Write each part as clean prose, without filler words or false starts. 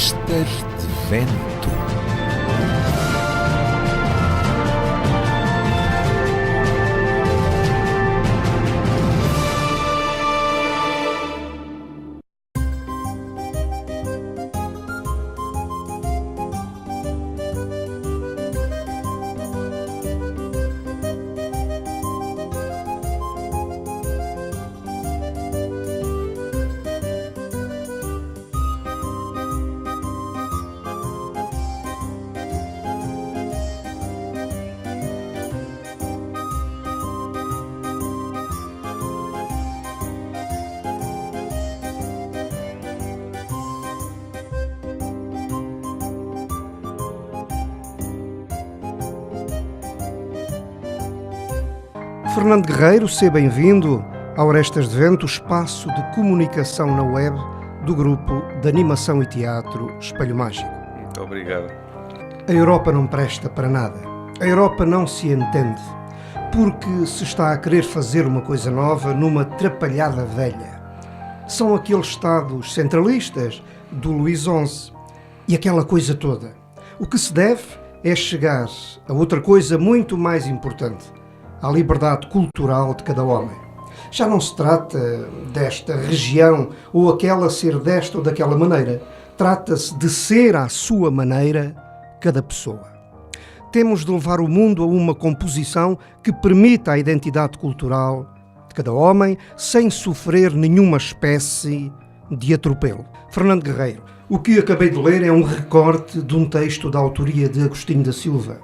Arestas de Vento. Fernando Guerreiro, seja bem-vindo ao Arestas de Vento, espaço de comunicação na web do grupo de animação e teatro Espelho Mágico. Muito obrigado. A Europa não presta para nada. A Europa não se entende, porque se está a querer fazer uma coisa nova numa trapalhada velha. São aqueles Estados centralistas do Luís XI e aquela coisa toda. O que se deve é chegar a outra coisa muito mais importante: à liberdade cultural de cada homem. Já não se trata desta região ou aquela ser desta ou daquela maneira. Trata-se de ser à sua maneira cada pessoa. Temos de levar o mundo a uma composição que permita a identidade cultural de cada homem sem sofrer nenhuma espécie de atropelo. Fernando Guerreiro, o que acabei de ler é um recorte de um texto da autoria de Agostinho da Silva.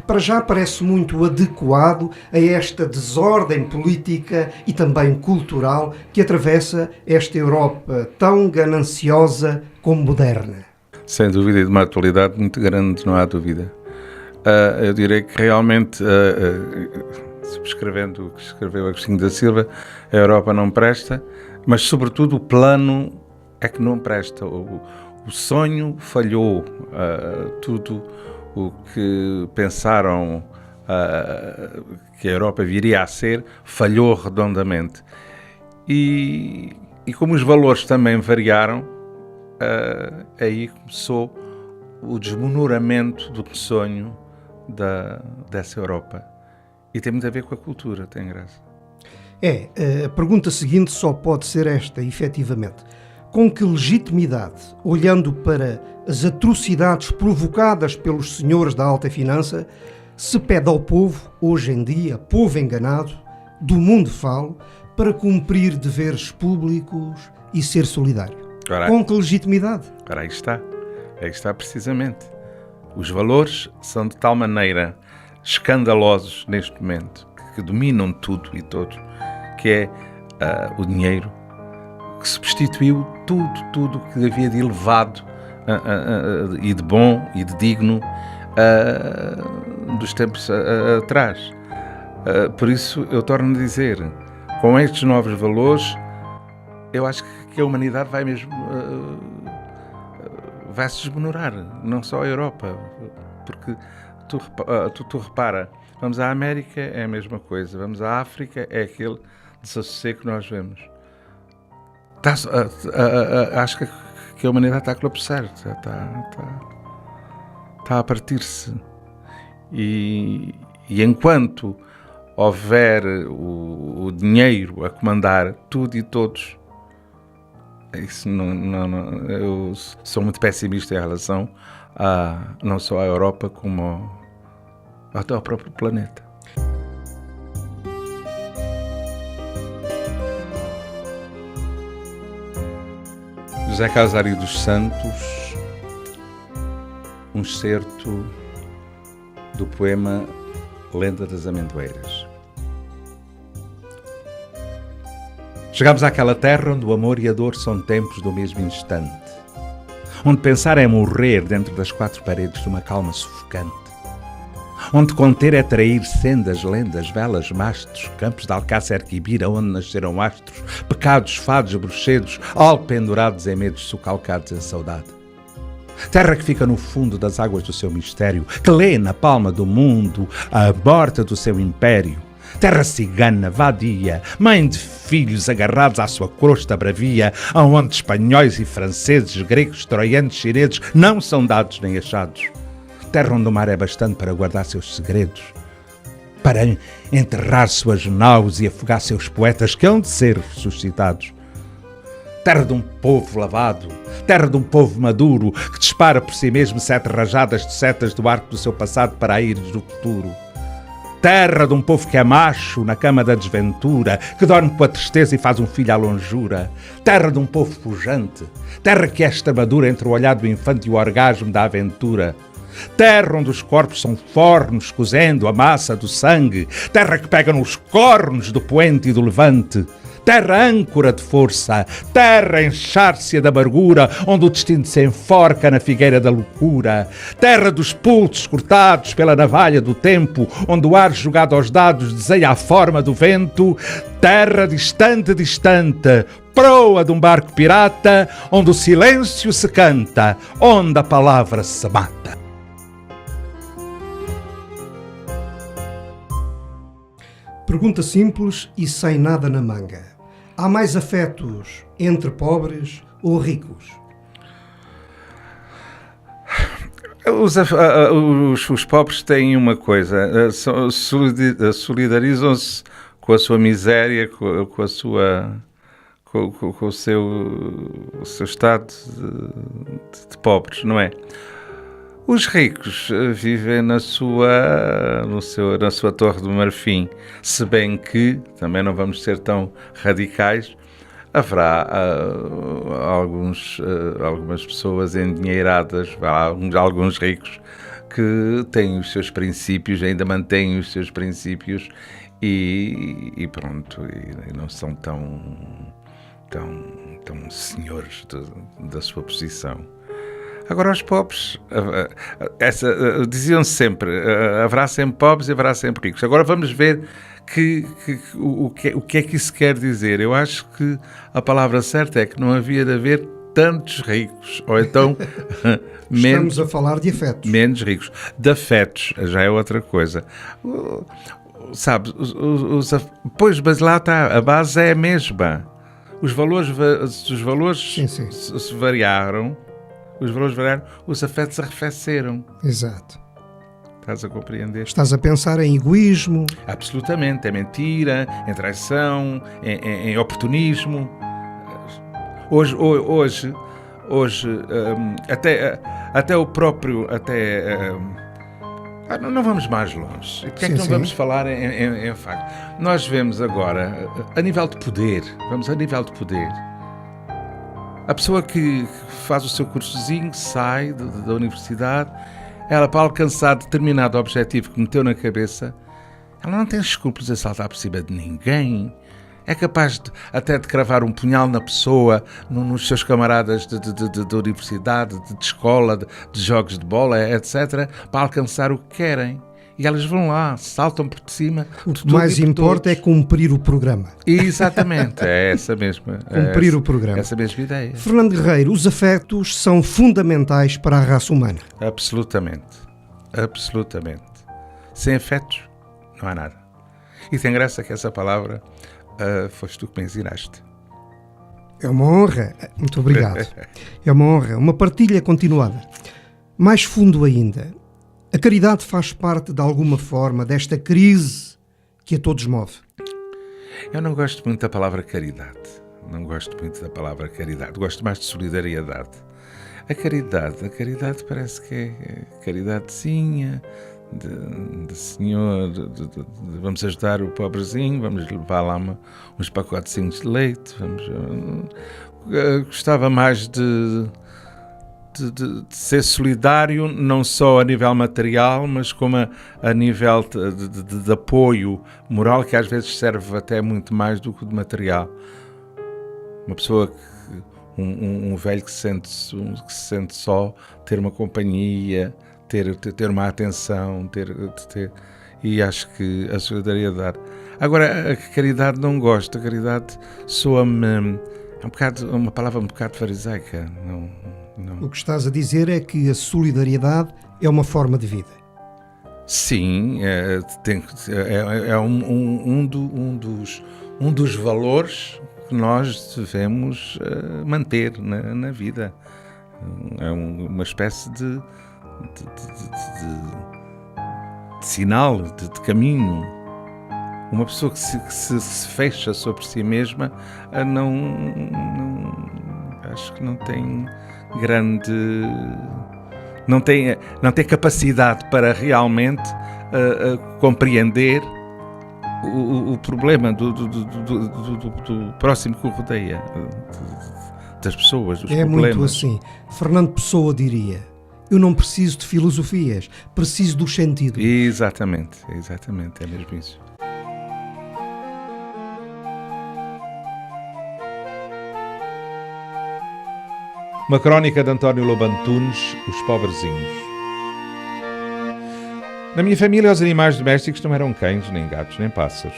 Para já parece muito adequado a esta desordem política e também cultural que atravessa esta Europa tão gananciosa como moderna. Sem dúvida, e de uma atualidade muito grande, não há dúvida. Eu direi que realmente, subscrevendo o que escreveu Agostinho da Silva, a Europa não presta, mas sobretudo o plano é que não presta. O sonho falhou, tudo o que pensaram que a Europa viria a ser, falhou redondamente. E como os valores também variaram, aí começou o desmoronamento do sonho dessa Europa. E tem muito a ver com a cultura, tem graça. A pergunta seguinte só pode ser esta, efetivamente. Com que legitimidade, olhando para as atrocidades provocadas pelos senhores da alta finança, se pede ao povo, hoje em dia, povo enganado, do mundo falo, para cumprir deveres públicos e ser solidário? Com que legitimidade? Ora, aí está precisamente. Os valores são de tal maneira escandalosos neste momento, que dominam tudo e todos, que é o dinheiro, que substituiu tudo que havia de elevado e de bom e de digno dos tempos atrás. Por isso eu torno a dizer, com estes novos valores, eu acho que a humanidade vai mesmo vai se desmoronar, não só a Europa, porque tu repara, vamos à América, é a mesma coisa, vamos à África, é aquele desassossego que nós vemos. Acho que a humanidade está a colapsar, está a partir-se. E enquanto houver o dinheiro a comandar tudo e todos, isso não, eu sou muito pessimista em relação não só à Europa, como até ao próprio planeta. José Casario dos Santos, um excerto do poema Lenda das Amendoeiras. Chegámos àquela terra onde o amor e a dor são tempos do mesmo instante, onde pensar é morrer dentro das quatro paredes de uma calma sufocante, onde conter é trair sendas, lendas, velas, mastros, campos de alcácer quibira, onde nasceram astros, pecados, fados, bruxedos, alpendurados em medos socalcados em saudade. Terra que fica no fundo das águas do seu mistério, que lê na palma do mundo a morte do seu império, terra cigana, vadia, mãe de filhos agarrados à sua crosta bravia, aonde espanhóis e franceses, gregos, troianos, chineses não são dados nem achados. Terra onde o mar é bastante para guardar seus segredos, para enterrar suas naus e afogar seus poetas que hão de ser ressuscitados. Terra de um povo lavado, terra de um povo maduro, que dispara por si mesmo 7 rajadas de setas do arco do seu passado para a íris do futuro. Terra de um povo que é macho na cama da desventura, que dorme com a tristeza e faz um filho à longura. Terra de um povo pujante, terra que é extremadura entre o olhar do infante e o orgasmo da aventura. Terra onde os corpos são fornos, cozendo a massa do sangue. Terra que pega nos cornos do poente e do levante. Terra âncora de força, terra enxárcia da amargura, onde o destino se enforca na figueira da loucura. Terra dos pulsos cortados pela navalha do tempo, onde o ar jogado aos dados desenha a forma do vento. Terra distante, distante, proa de um barco pirata, onde o silêncio se canta, onde a palavra se mata. Pergunta simples e sem nada na manga. Há mais afetos entre pobres ou ricos? Os pobres têm uma coisa, solidarizam-se com a sua miséria, com o seu estado de pobres, não é? Os ricos vivem na sua torre do marfim, se bem que, também não vamos ser tão radicais, haverá algumas pessoas endinheiradas, alguns ricos que têm os seus princípios, ainda mantêm os seus princípios e pronto, e não são tão senhores da sua posição. Agora, os pobres, diziam sempre, haverá sempre pobres e haverá sempre ricos. Agora vamos ver o que é que isso quer dizer. Eu acho que a palavra certa é que não havia de haver tantos ricos, ou então Estamos a falar de afetos. Menos ricos. De afetos, já é outra coisa. Sabe, pois, mas lá está, a base é a mesma. Os valores Sim. se variaram. Os valores variaram, os afetos arrefeceram. Exato. Estás a compreender? Estás a pensar em egoísmo. Absolutamente. É mentira, em traição, em oportunismo. Hoje até o próprio... não vamos mais longe. Porque é que não vamos falar em facto? Nós vemos agora, a nível de poder, a pessoa que faz o seu cursozinho, sai da universidade, ela, para alcançar determinado objetivo que meteu na cabeça, ela não tem escrúpulos a saltar por cima de ninguém. É capaz até de cravar um punhal na pessoa, nos seus camaradas de universidade, de escola, de jogos de bola, etc., para alcançar o que querem. E elas vão lá, saltam por cima. O que mais importa é cumprir o programa. Exatamente, é essa mesma. Cumprir o programa. Essa mesma ideia. Fernando Guerreiro, os afetos são fundamentais para a raça humana. Absolutamente. Sem afetos, não há nada. E tem graça que essa palavra foste tu que me ensinaste. É uma honra. Muito obrigado. É uma honra. Uma partilha continuada. Mais fundo ainda. A caridade faz parte, de alguma forma, desta crise que a todos move? Eu não gosto muito da palavra caridade. Gosto mais de solidariedade. A caridade parece que é caridadezinha, de senhor, vamos ajudar o pobrezinho, vamos levar lá uns pacotezinhos de leite. Gostava mais de ser solidário, não só a nível material, mas como a nível de apoio moral, que às vezes serve até muito mais do que de material. Uma pessoa, um velho que se sente só, ter uma companhia, ter uma atenção, e acho que a solidariedade. Agora, a caridade não gosto, a caridade soa-me uma palavra um bocado farisaica, não. O que estás a dizer é que a solidariedade é uma forma de vida. Sim, é um dos valores que nós devemos manter na vida. É uma espécie de sinal, de caminho. Uma pessoa que se fecha sobre si mesma acho que não tem grande... Não tem capacidade para realmente compreender o problema do próximo que o rodeia, das pessoas, dos problemas. É muito assim. Fernando Pessoa diria: eu não preciso de filosofias, preciso dos sentidos. Exatamente, é mesmo isso. Uma crónica de António Lobo Antunes, Os Pobrezinhos. Na minha família, os animais domésticos não eram cães, nem gatos, nem pássaros.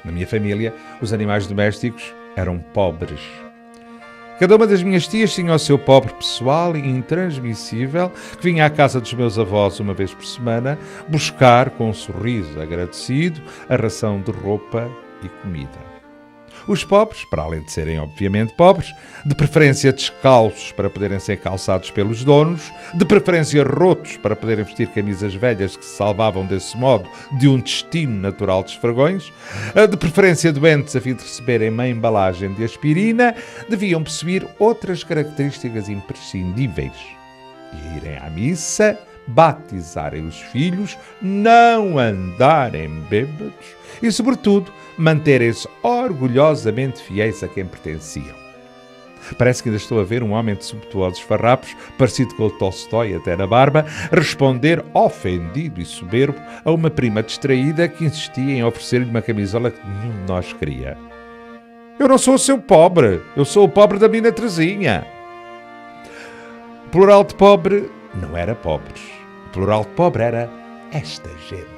Na minha família, os animais domésticos eram pobres. Cada uma das minhas tias tinha o seu pobre pessoal e intransmissível, que vinha à casa dos meus avós uma vez por semana buscar, com um sorriso agradecido, a ração de roupa e comida. Os pobres, para além de serem obviamente pobres, de preferência descalços para poderem ser calçados pelos donos, de preferência rotos para poderem vestir camisas velhas que se salvavam desse modo de um destino natural de esfregões, de preferência doentes a fim de receberem uma embalagem de aspirina, deviam possuir outras características imprescindíveis. E irem à missa, batizarem os filhos, não andarem bêbados e, sobretudo, manterem-se orgulhosamente fiéis a quem pertenciam. Parece que ainda estou a ver um homem de subtuosos farrapos, parecido com o Tolstói até na barba, responder ofendido e soberbo a uma prima distraída que insistia em oferecer-lhe uma camisola que nenhum de nós queria. Eu não sou o seu pobre, eu sou o pobre da mina Terezinha. O plural de pobre não era pobres. O plural de pobre era esta gente.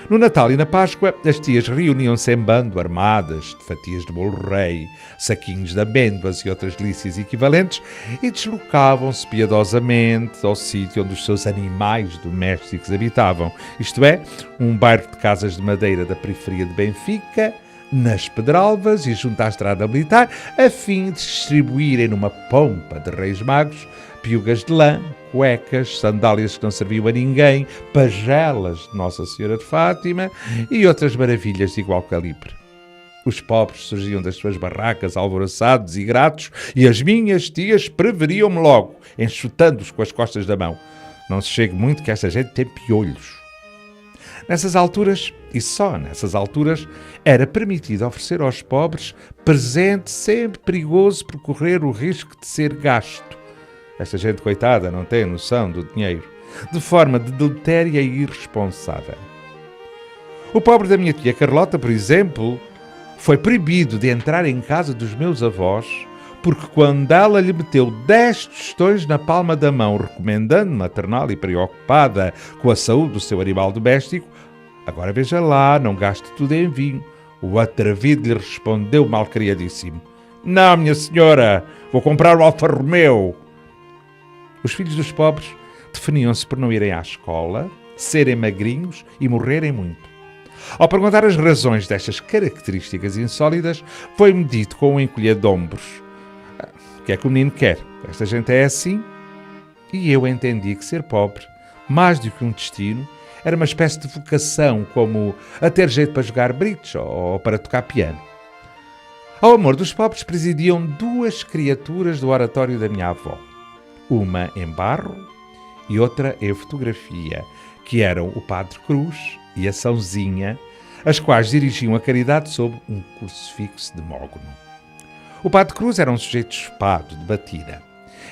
No Natal e na Páscoa, as tias reuniam-se em bando, armadas de fatias de bolo rei, saquinhos de amêndoas e outras delícias equivalentes, e deslocavam-se piedosamente ao sítio onde os seus animais domésticos habitavam, isto é, um bairro de casas de madeira da periferia de Benfica, nas Pedralvas e junto à estrada militar, a fim de distribuírem numa pompa de reis magos piugas de lã, cuecas, sandálias que não serviam a ninguém, pagelas de Nossa Senhora de Fátima e outras maravilhas de igual calibre. Os pobres surgiam das suas barracas alvoroçados e gratos e as minhas tias preveriam-me logo, enxutando-os com as costas da mão. Não se chegue muito que esta gente tem piolhos. Nessas alturas, e só nessas alturas, era permitido oferecer aos pobres presente sempre perigoso por correr o risco de ser gasto. Esta gente coitada não tem noção do dinheiro, de forma deletéria e irresponsável. O pobre da minha tia Carlota, por exemplo, foi proibido de entrar em casa dos meus avós porque quando ela lhe meteu 10 tostões na palma da mão, recomendando maternal e preocupada com a saúde do seu animal doméstico, agora veja lá, não gaste tudo em vinho. O atrevido lhe respondeu malcriadíssimo: não, minha senhora, vou comprar o Alfa Romeo. Os filhos dos pobres definiam-se por não irem à escola, serem magrinhos e morrerem muito. Ao perguntar as razões destas características insólidas, foi-me dito com um encolher de ombros: o que é que o menino quer? Esta gente é assim? E eu entendi que ser pobre, mais do que um destino, era uma espécie de vocação, como a ter jeito para jogar bridge ou para tocar piano. Ao amor dos pobres presidiam 2 criaturas do oratório da minha avó. Uma em barro e outra em fotografia, que eram o Padre Cruz e a Sãozinha, as quais dirigiam a caridade sob um crucifixo de mogno. O Padre Cruz era um sujeito espado, de batina,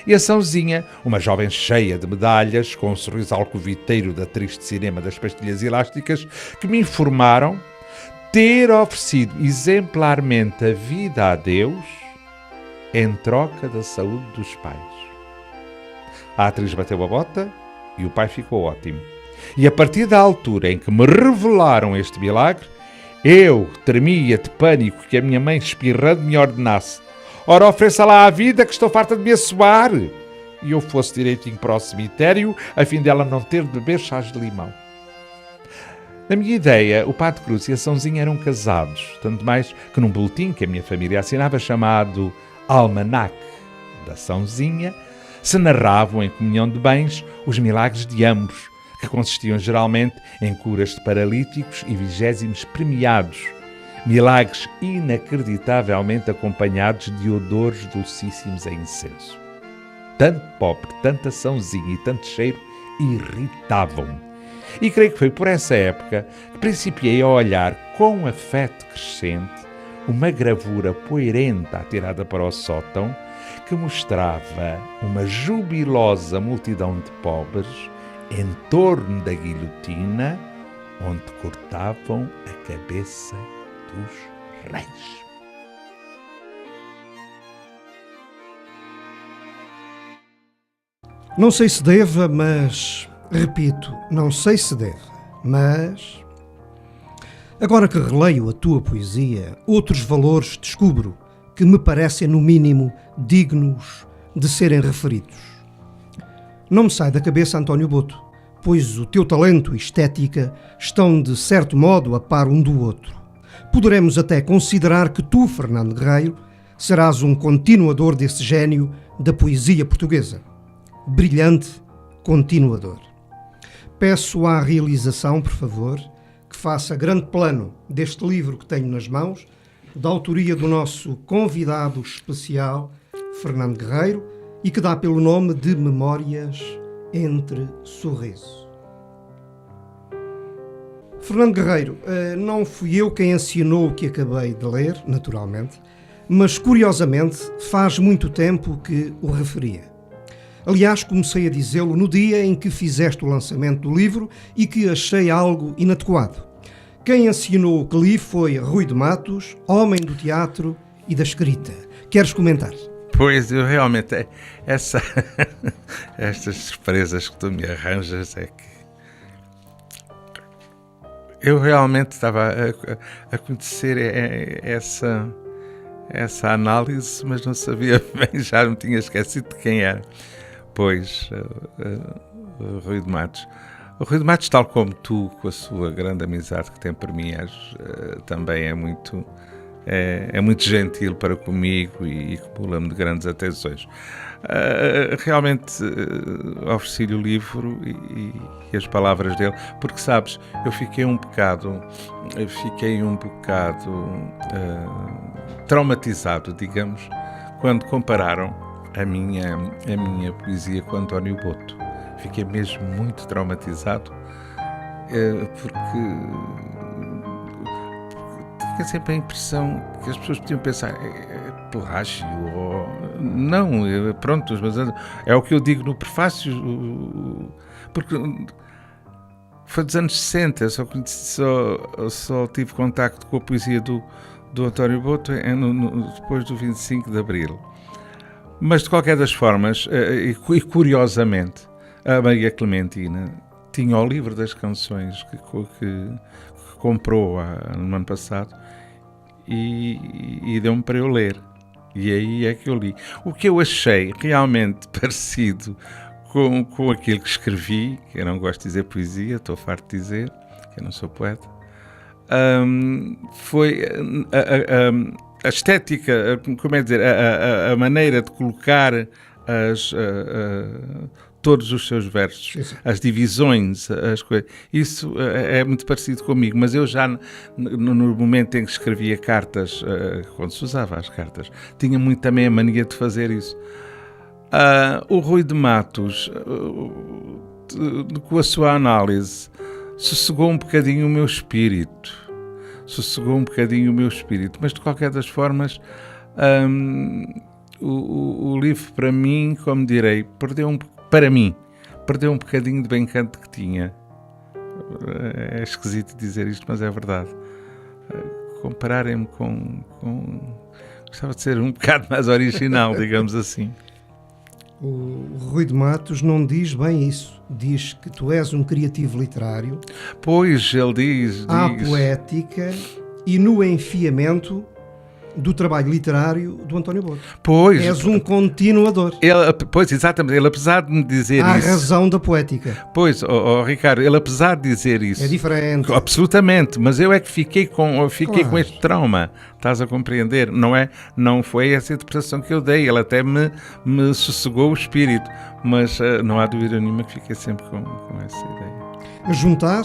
e a Sãozinha, uma jovem cheia de medalhas, com um sorriso alcoviteiro da triste cinema das pastilhas elásticas, que me informaram ter oferecido exemplarmente a vida a Deus em troca da saúde dos pais. A atriz bateu a bota e o pai ficou ótimo. E a partir da altura em que me revelaram este milagre, eu tremia de pânico que a minha mãe espirrando me ordenasse: ora, ofereça lá a vida que estou farta de me assoar. E eu fosse direitinho para o cemitério, a fim dela não ter de beber chás de limão. Na minha ideia, o Padre Cruz e a Sãozinha eram casados, tanto mais que num boletim que a minha família assinava chamado Almanac da Sãozinha, se narravam em comunhão de bens os milagres de ambos, que consistiam geralmente em curas de paralíticos e 20º premiados, milagres inacreditavelmente acompanhados de odores dulcíssimos a incenso. Tanto pobre, tanta Sãozinha e tanto cheiro irritavam-me. E creio que foi por essa época que principiei a olhar com afeto crescente uma gravura poeirenta atirada para o sótão que mostrava uma jubilosa multidão de pobres em torno da guilhotina onde cortavam a cabeça dos reis. Não sei se deva, mas... Repito, não sei se deve, mas... Agora que releio a tua poesia, outros valores descubro que me parecem, no mínimo, dignos de serem referidos. Não me sai da cabeça António Boto, pois o teu talento e estética estão, de certo modo, a par um do outro. Poderemos até considerar que tu, Fernando Guerreiro, serás um continuador desse gênio da poesia portuguesa. Brilhante continuador. Peço à realização, por favor, que faça grande plano deste livro que tenho nas mãos, da autoria do nosso convidado especial, Fernando Guerreiro, e que dá pelo nome de Memórias entre Sorriso. Fernando Guerreiro, não fui eu quem assinou o que acabei de ler, naturalmente, mas curiosamente faz muito tempo que o referia. Aliás, comecei a dizê-lo no dia em que fizeste o lançamento do livro e que achei algo inadequado. Quem assinou o que li foi Rui de Matos, homem do teatro e da escrita. Queres comentar? Pois, eu realmente... Estas surpresas que tu me arranjas é que... Eu realmente estava a conhecer essa análise, mas não sabia bem, já me tinha esquecido de quem era. Pois, o Rui de Matos. O Rui de Matos, tal como tu, com a sua grande amizade que tem por mim, também é muito gentil para comigo e acumula-me de grandes atenções. Realmente ofereci-lhe o livro e as palavras dele, porque sabes, eu fiquei um bocado traumatizado, digamos, quando compararam a minha poesia com António Boto. Fiquei mesmo muito traumatizado, porque tinha sempre a impressão que as pessoas podiam pensar plágio, ou... Não, pronto, mas é o que eu digo no prefácio, porque foi dos anos 60, eu só tive contacto com a poesia do António Boto depois do 25 de Abril. Mas, de qualquer das formas, e curiosamente, a Maria Clementina tinha o livro das canções que comprou no ano passado e deu-me para eu ler. E aí é que eu li. O que eu achei realmente parecido com aquilo que escrevi, que eu não gosto de dizer poesia, estou farto de dizer, que eu não sou poeta, foi a estética, como é dizer, a maneira de colocar todos os seus versos, sim. As divisões, as coisas. Isso é muito parecido comigo, mas eu já no momento em que escrevia cartas, quando se usava as cartas, tinha muito também a mania de fazer isso. O Rui de Matos, com a sua análise, sossegou um bocadinho o meu espírito. Mas de qualquer das formas, o livro para mim, como direi, perdeu um bocadinho de bem-canto que tinha. É esquisito dizer isto, mas é verdade. Compararem-me com... Gostava de ser um bocado mais original, digamos assim. O Rui de Matos não diz bem isso. Diz que tu és um criativo literário. Pois, ele diz. Há poética e no enfiamento do trabalho literário do António Boto. Pois, És um continuador. pois, exatamente, ele apesar de me dizer À isso... razão da poética. Pois, Ricardo, ele apesar de dizer isso... É diferente. Absolutamente, mas eu é que fiquei com Claro. este trauma, estás a compreender? Não foi essa interpretação que eu dei, ele até me sossegou o espírito, mas não há dúvida nenhuma que fiquei sempre com essa ideia. A juntar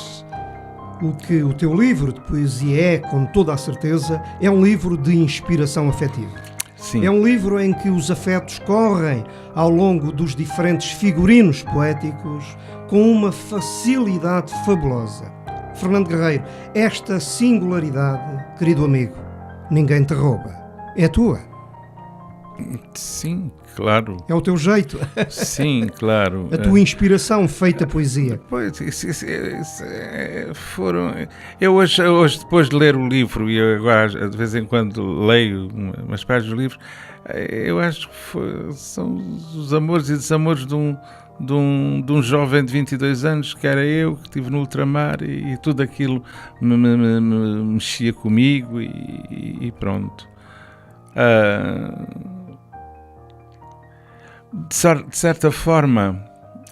o que o teu livro de poesia é, com toda a certeza, é um livro de inspiração afetiva. Sim. É um livro em que os afetos correm ao longo dos diferentes figurinos poéticos com uma facilidade fabulosa. Fernando Guerreiro, esta singularidade, querido amigo, ninguém te rouba. É tua. Sim, claro. É o teu jeito. Sim, claro. A tua inspiração feita poesia. Pois, eu hoje, depois de ler o livro, e eu agora de vez em quando leio umas páginas do livro, eu acho que são os amores e desamores de um jovem de 22 anos, que era eu, que estive no ultramar, e tudo aquilo me mexia comigo, e pronto. De certa forma,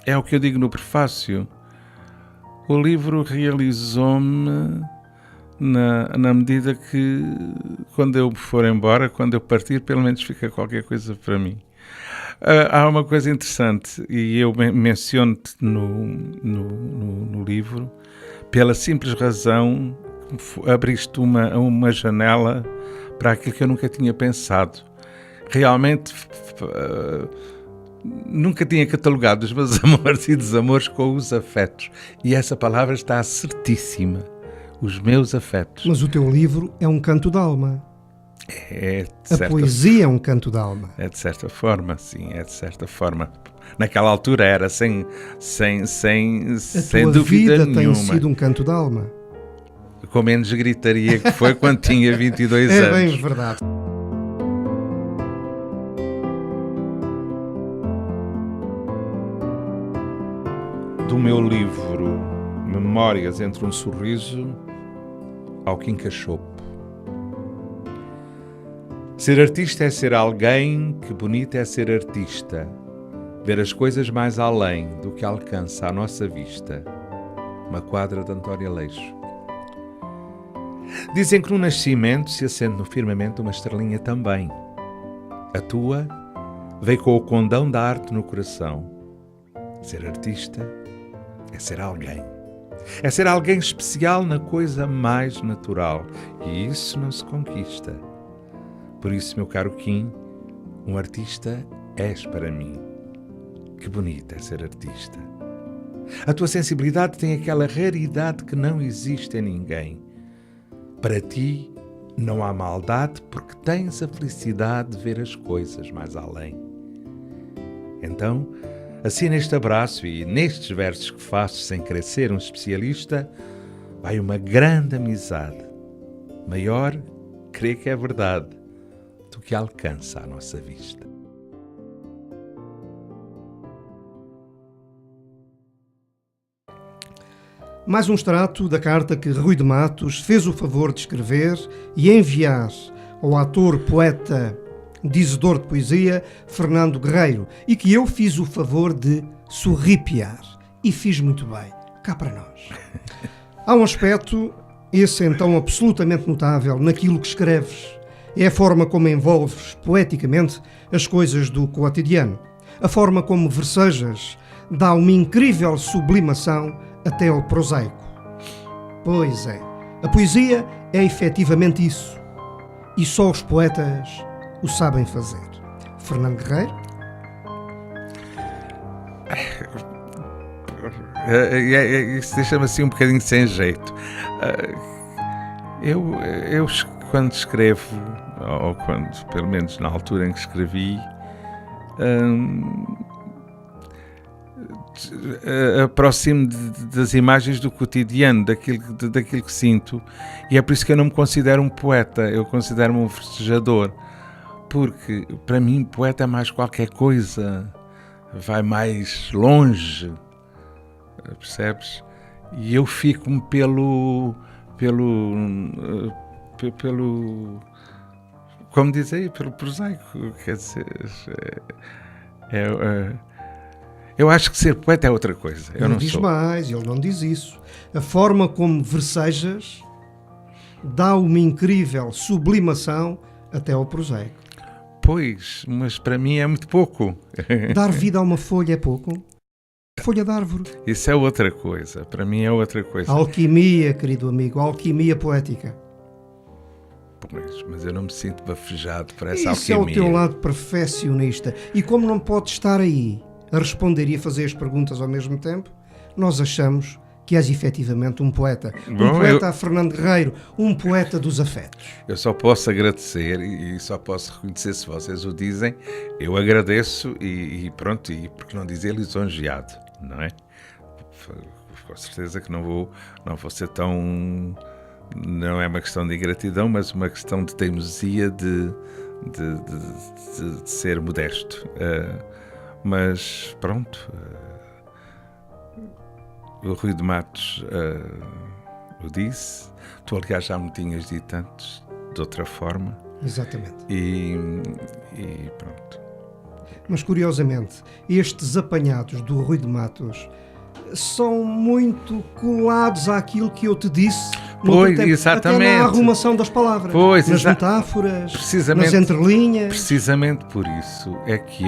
é o que eu digo no prefácio, o livro realizou-me na medida que, quando eu for embora, quando eu partir, pelo menos fica qualquer coisa para mim. Há uma coisa interessante, e eu menciono-te no livro, pela simples razão que abriste uma janela para aquilo que eu nunca tinha pensado. Realmente... nunca tinha catalogado os meus amores e desamores com os afetos. E essa palavra está certíssima. Os meus afetos. Mas o teu livro é um canto d'alma. A poesia é um canto d'alma. É de certa forma, sim, é de certa forma. Naquela altura era sem tua dúvida vida nenhuma. tem sido um canto d'alma. Com menos gritaria que foi quando tinha 22 É anos. bem verdade. Do meu livro Memórias entre um sorriso ao Quincachopo. Ser artista é ser alguém, que bonito é ser artista. Ver as coisas mais além do que alcança à nossa vista. Uma quadra de António Aleixo. Dizem que no nascimento se acende no firmamento uma estrelinha também. A tua veio com o condão da arte no coração. Ser artista é ser alguém. É ser alguém especial na coisa mais natural. E isso não se conquista. Por isso, meu caro Kim, um artista és para mim. Que bonito é ser artista. A tua sensibilidade tem aquela raridade que não existe em ninguém. Para ti, não há maldade porque tens a felicidade de ver as coisas mais além. Então, assim neste abraço e nestes versos que faço sem querer ser um especialista, vai uma grande amizade. Maior, creio que é verdade, do que alcança à nossa vista. Mais um extrato da carta que Rui de Matos fez o favor de escrever e enviar ao ator, poeta, dizedor de poesia, Fernando Guerreiro, e que eu fiz o favor de sorripiar. E fiz muito bem, cá para nós. Há um aspecto, esse então absolutamente notável, naquilo que escreves. É a forma como envolves poeticamente as coisas do cotidiano. A forma como versejas dá uma incrível sublimação até ao prosaico. Pois é, a poesia é efetivamente isso. E só os poetas o sabem fazer. Fernando Guerreiro? Isso deixa-me assim um bocadinho sem jeito. Eu quando escrevo, ou quando, pelo menos na altura em que escrevi, aproximo das imagens do cotidiano, daquilo que sinto, e é por isso que eu não me considero um poeta, eu considero-me um festejador, porque para mim poeta é mais qualquer coisa, vai mais longe, percebes? E eu fico-me como diz aí, pelo prosaico, quer dizer, eu acho que ser poeta é outra coisa. Eu Ele não diz sou. mais, ele não diz isso. A forma como versejas dá uma incrível sublimação até ao prosaico. Pois, mas para mim é muito pouco. Dar vida a uma folha é pouco. Folha de árvore. Isso é outra coisa, para mim é outra coisa. Alquimia, querido amigo, alquimia poética. Pois, mas eu não me sinto bafejado por essa Isso é alquimia. o teu lado perfeccionista. E como não podes estar aí a responder e a fazer as perguntas ao mesmo tempo, nós achamos que és efetivamente um poeta. Bom, Poeta a Fernando Guerreiro, um poeta dos afetos. Eu só posso agradecer e só posso reconhecer se vocês o dizem. Eu agradeço e pronto, e por que não dizer lisonjeado, não é? Com certeza que não vou ser tão... Não é uma questão de ingratidão, mas uma questão de teimosia, de ser modesto. Mas pronto... O Rui de Matos o disse, tu aliás já me tinhas dito antes, de outra forma. Exatamente. E pronto. Mas curiosamente, estes apanhados do Rui de Matos são muito colados àquilo que eu te disse. Pois, tempo, exatamente. Até na arrumação das palavras, Pois, nas metáforas, precisamente, nas entrelinhas. Precisamente por isso é que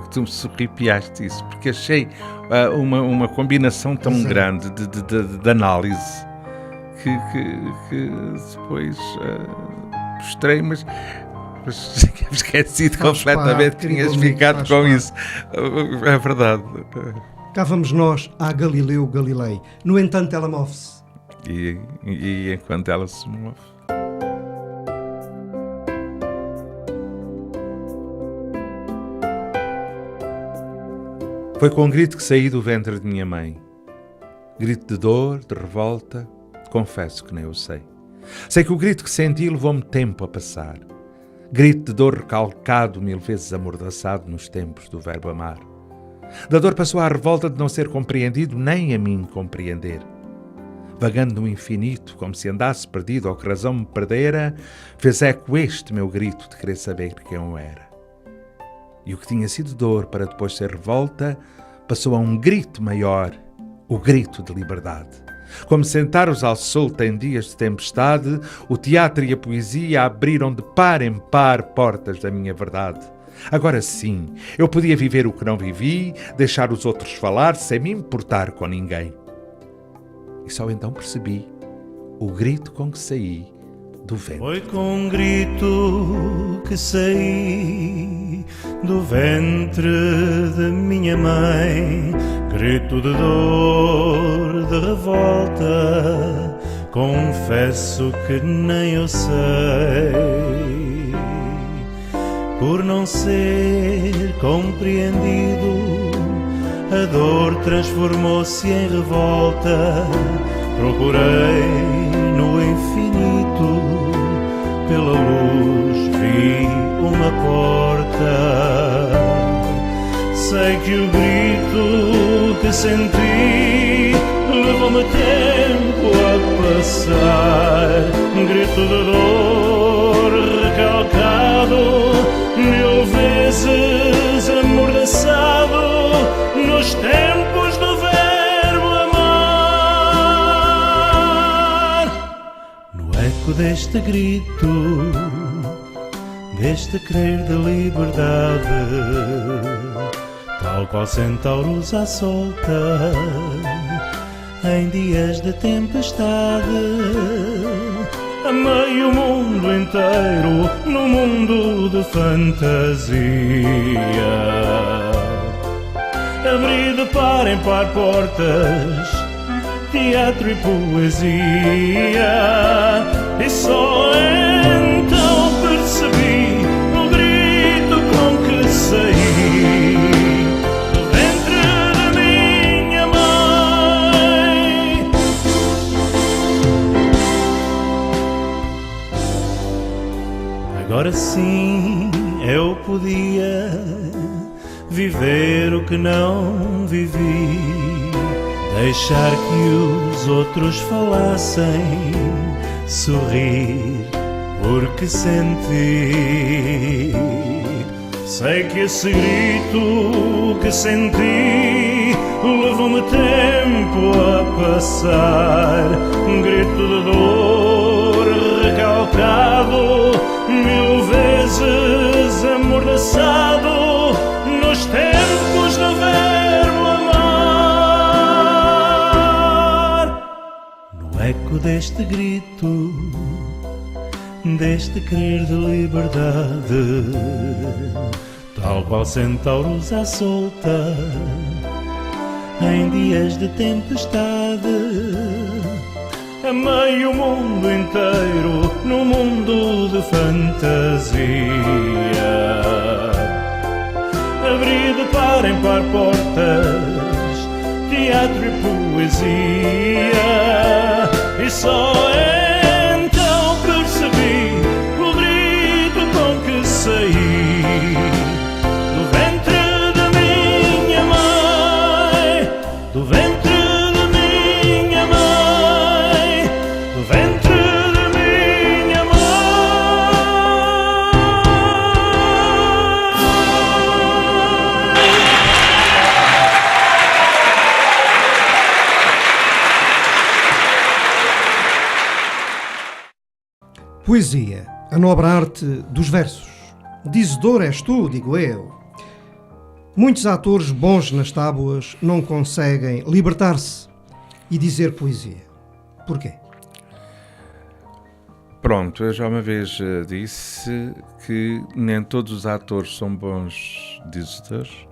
tu me surripiaste isso, porque achei uma combinação tão Exato. grande de análise que depois mostrei, mas tinha esquecido Faz completamente parte, que tinhas querido amigo, ficado faz com parte. isso. É verdade. Cá vamos nós à Galileu Galilei. No entanto, ela move-se. E enquanto ela se move. Foi com um grito que saí do ventre de minha mãe. Grito de dor, de revolta, confesso que nem eu sei. Sei que o grito que senti levou-me tempo a passar. Grito de dor recalcado, 1000 vezes amordaçado nos tempos do verbo amar. Da dor passou à revolta de não ser compreendido, nem a mim compreender. Vagando no infinito, como se andasse perdido ou que razão me perdera, fez eco este meu grito de querer saber quem eu era. E o que tinha sido dor para depois ser revolta, passou a um grito maior, o grito de liberdade. Como sentaros ao solto em dias de tempestade, o teatro e a poesia abriram de par em par portas da minha verdade. Agora sim, eu podia viver o que não vivi, deixar os outros falar sem me importar com ninguém. E só então percebi o grito com que saí do ventre. Foi com um grito que saí do ventre de minha mãe, grito de dor, de revolta, confesso que nem eu sei. Por não ser compreendido, a dor transformou-se em revolta. Procurei no infinito, pela luz vi uma porta. Sei que o grito que senti levou-me tempo a passar. Grito de dor recalcado, 1000 vezes amordaçado nos tempos do verbo amar. No eco deste grito, deste querer de liberdade, tal qual centauros à solta em dias de tempestade, amei o mundo inteiro no mundo de fantasia. Abri de par em par portas, teatro e poesia, e só então percebi o grito com que saí do ventre da minha mãe. Agora sim eu podia viver o que não vivi, deixar que os outros falassem, sorrir porque senti. Sei que esse grito que senti levou-me tempo a passar. Um grito de dor recalcado, 1000 vezes amordaçado, nos tempos do verbo amar. No eco deste grito, deste querer de liberdade, tal qual centauros à solta em dias de tempestade, amei o mundo inteiro num mundo de fantasia. Abri de par em par portas, teatro e poesia, e só então percebi o grito com que saí do ventre da minha mãe, do ventre da minha mãe, do ventre da minha mãe. Poesia, a nobre arte dos versos. Dizedor és tu, digo eu. Muitos atores bons nas tábuas não conseguem libertar-se e dizer poesia. Porquê? Pronto, eu já uma vez disse que nem todos os atores são bons dizedores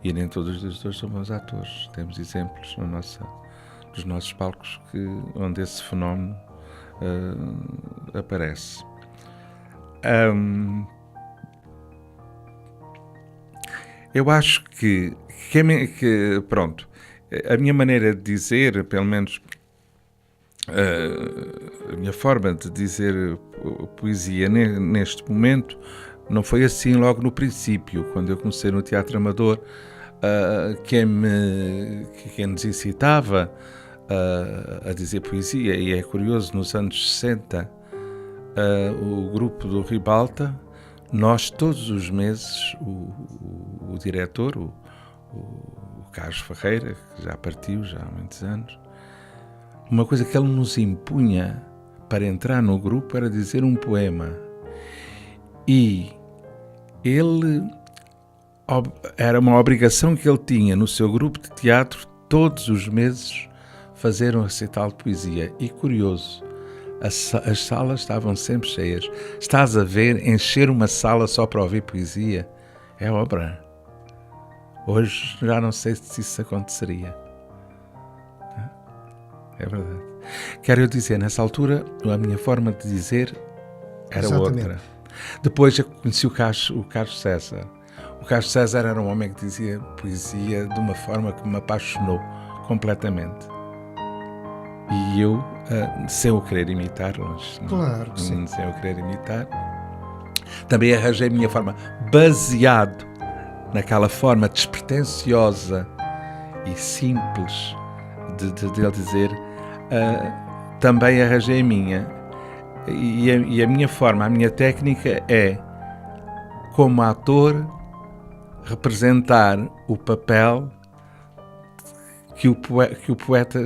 e nem todos os dizedores são bons atores. Temos exemplos nos nossos palcos onde esse fenómeno aparece. Eu acho que pronto, a minha maneira de dizer, pelo menos a minha forma de dizer poesia neste momento, não foi assim logo no princípio. Quando eu comecei no teatro amador, quem nos incitava a dizer poesia, e é curioso, nos anos 60, o grupo do Ribalta, nós todos os meses, o diretor, o Carlos Ferreira, que já partiu já há muitos anos, uma coisa que ele nos impunha para entrar no grupo era dizer um poema. E ele, era uma obrigação que ele tinha no seu grupo de teatro, todos os meses fazer um recital de poesia. E curioso, as salas estavam sempre cheias. Estás a ver, encher uma sala só para ouvir poesia é obra. Hoje já não sei se isso aconteceria. É verdade. Quero dizer, nessa altura, a minha forma de dizer era Exatamente. outra. Depois eu conheci o Carlos César. O Carlos César era um homem que dizia poesia de uma forma que me apaixonou completamente. E eu, sem o querer imitar, Claro que sim. sem eu querer imitar, também arranjei a minha forma, baseado naquela forma despretensiosa e simples de ele dizer, também arranjei a minha. E a minha forma, a minha técnica é, como ator, representar o papel que o poeta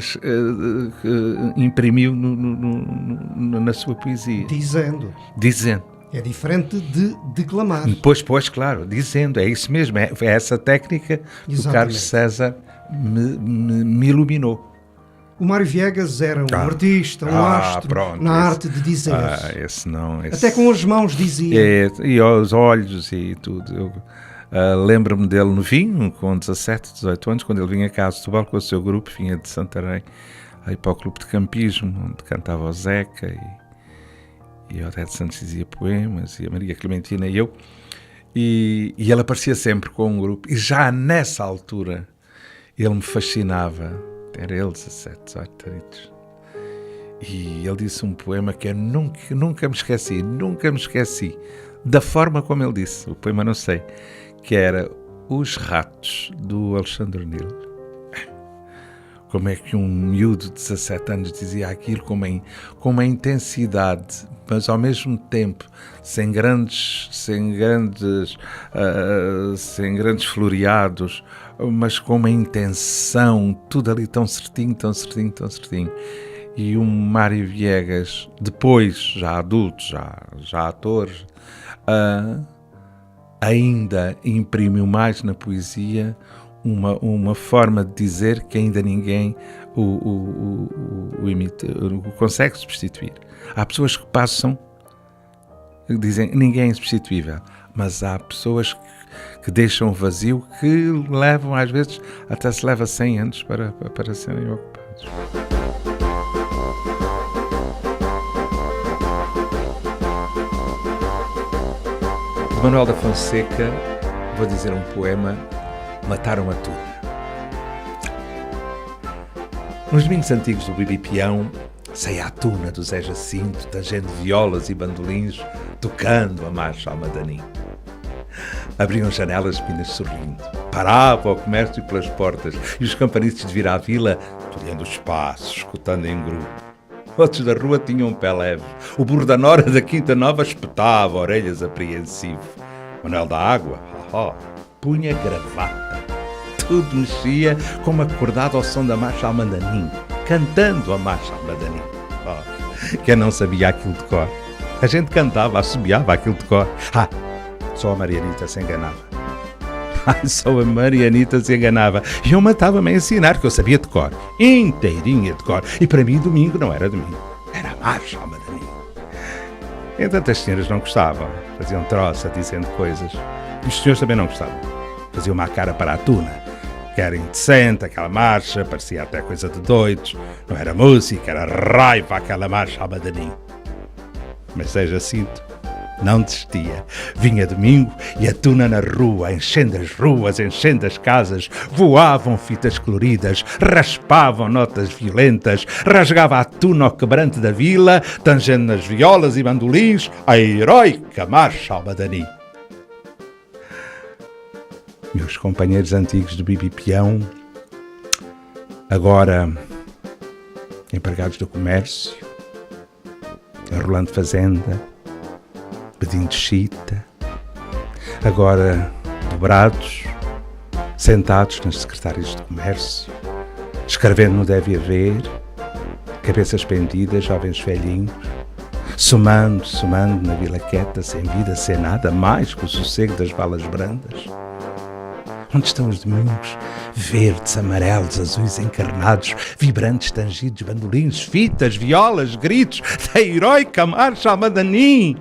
imprimiu na sua poesia. Dizendo. É diferente de declamar. Pois, claro, dizendo, é isso mesmo, é essa técnica que o Carlos César me iluminou. O Mário Viegas era um artista, um astro, pronto, na arte de dizer. Esse não. Até com as mãos dizia. E os olhos e tudo. Eu lembro-me dele novinho, com 17, 18 anos, quando ele vinha cá a Setúbal com o seu grupo, vinha de Santarém, aí para o clube de campismo, onde cantava o Zeca e a Odete Santos dizia poemas, e a Maria Clementina e eu. E ele aparecia sempre com um grupo. E já nessa altura ele me fascinava. Era ele, 17, 18 anos. E ele disse um poema que eu nunca me esqueci, da forma como ele disse, o poema não sei, que era Os Ratos, do Alexandre Nilo. como é que um miúdo de 17 anos dizia aquilo com uma intensidade, mas ao mesmo tempo sem grandes floreados, mas com uma intenção, tudo ali tão certinho. E o Mário Viegas, depois, já adulto, já ator, ainda imprimiu mais na poesia uma forma de dizer que ainda ninguém o consegue substituir. Há pessoas que passam, que dizem que ninguém é substituível, mas há pessoas que deixam o vazio, que levam, às vezes, até se leva 100 anos para serem ocupados. De Manuel da Fonseca, vou dizer um poema, Mataram a Tuna. Nos domingos antigos do Bibi Peão, saía a tuna do Zé Jacinto, tangendo violas e bandolins, tocando a marcha Almadanim. Abriam janelas pinas sorrindo, parava o comércio pelas portas e os campanices de vir à vila, tolhendo os passos, escutando em grupo. Outros da rua tinham um pé leve, o burro da nora da Quinta Nova espetava orelhas apreensivo. Manuel da Água, punha gravata. Tudo mexia como acordado ao som da marcha Almadanim, cantando a marcha Almadanim. Quem não sabia aquilo de cor? A gente cantava, assobiava aquilo de cor. Só a Marianita se enganava. Só a Marianita se enganava. E eu matava-me a ensinar, que eu sabia de cor. Inteirinha de cor. E para mim, domingo não era domingo. Era a marcha Almadanim. Entanto, as senhoras não gostavam. Faziam troça, dizendo coisas. E os senhores também não gostavam. Faziam uma cara para a tuna. Que era indecente, aquela marcha, parecia até coisa de doidos. Não era música, era raiva aquela marcha Almadanim. Mas Zé Jacinto não desistia. Vinha domingo e a tuna na rua, enchendo as ruas, enchendo as casas, voavam fitas coloridas, raspavam notas violentas, rasgava a tuna ao quebrante da vila, tangendo nas violas e bandolins a heroica marcha Almadanim. Meus companheiros antigos do Bibi Peão, agora empregados do comércio, arrolando fazenda, pedindo chita, agora dobrados, sentados nas secretárias de comércio, escrevendo no Deve Haver, cabeças pendidas, jovens velhinhos, somando na vila quieta, sem vida, sem nada mais que o sossego das balas brandas. Onde estão os domingos? Verdes, amarelos, azuis encarnados, vibrantes, tangidos, bandolins, fitas, violas, gritos da heroica marcha Almadanim.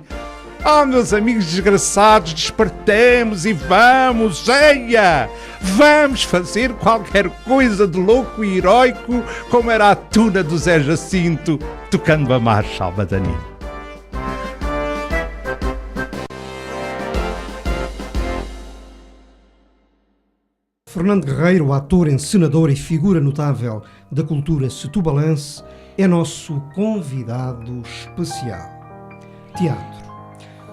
Meus amigos desgraçados, despertemos e vamos, eia! Vamos fazer qualquer coisa de louco e heroico, como era a tuna do Zé Jacinto, tocando a marcha Almadanim. Fernando Guerreiro, ator, encenador e figura notável da cultura setubalense, é nosso convidado especial. Teatro.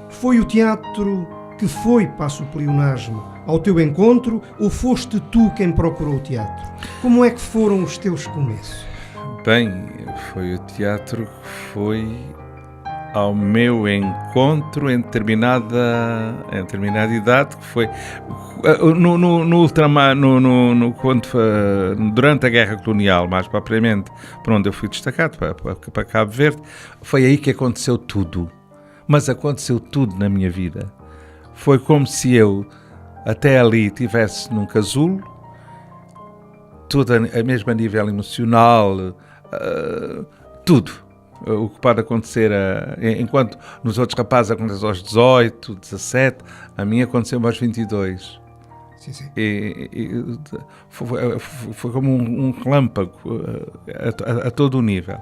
Foi o teatro que foi, passo o pleonasmo, ao teu encontro, ou foste tu quem procurou o teatro? Como é que foram os teus começos? Bem, foi o teatro que foi ao meu encontro em determinada idade, que foi no ultramar, durante a Guerra Colonial, mais propriamente, por onde eu fui destacado, para Cabo Verde. Foi aí que aconteceu tudo. Mas aconteceu tudo na minha vida. Foi como se eu, até ali, estivesse num casulo, tudo a mesmo a nível emocional, tudo. O que pode acontecer, enquanto nos outros rapazes acontece aos 18, 17, a mim aconteceu aos 22. Sim. Foi como um relâmpago a todo o nível,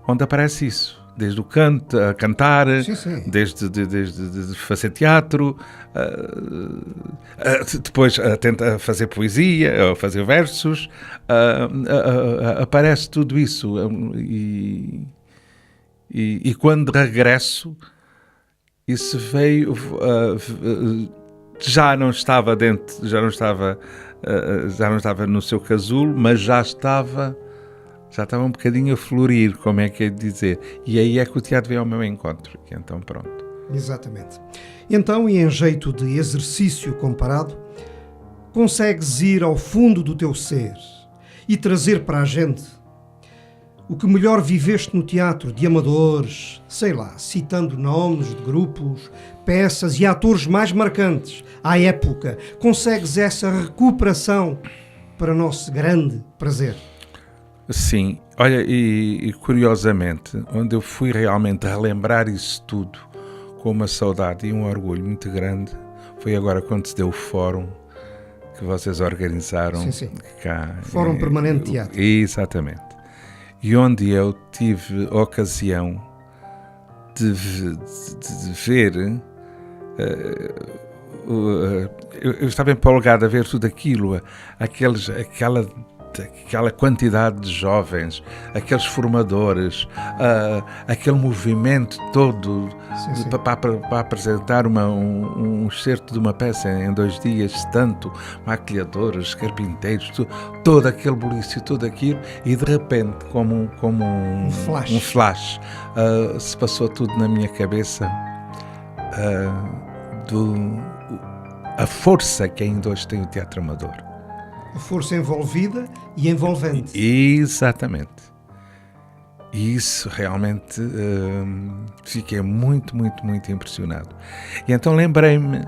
onde aparece isso, desde o canto, a cantar, sim. Desde fazer teatro, depois a tentar fazer poesia, a fazer versos, aparece tudo isso. E quando regresso, isso veio, já não estava já não estava no seu casulo, mas já estava um bocadinho a florir, como é que é de dizer. E aí é que o teatro veio ao meu encontro. E então pronto. Exatamente. Então, e em jeito de exercício comparado, consegues ir ao fundo do teu ser e trazer para a gente o que melhor viveste no teatro, de amadores, sei lá, citando nomes de grupos, peças e atores mais marcantes à época. Consegues essa recuperação para nosso grande prazer? Sim, olha, e curiosamente, onde eu fui realmente relembrar isso tudo com uma saudade e um orgulho muito grande, foi agora quando se deu o fórum que vocês organizaram. Sim. Cá. Fórum Permanente de Teatro. Exatamente. E onde eu tive a ocasião de ver... eu estava empolgado a ver tudo aquilo, aquela quantidade de jovens, aqueles formadores, aquele movimento todo para apresentar um excerto de uma peça em 2 dias, tanto maquilhadores, carpinteiros, todo aquele bulício, tudo aquilo, e de repente, como um flash, se passou tudo na minha cabeça, a força que ainda hoje tem o teatro amador. A força envolvida e envolvente. Exatamente. E isso realmente fiquei muito, muito, muito impressionado. E então lembrei-me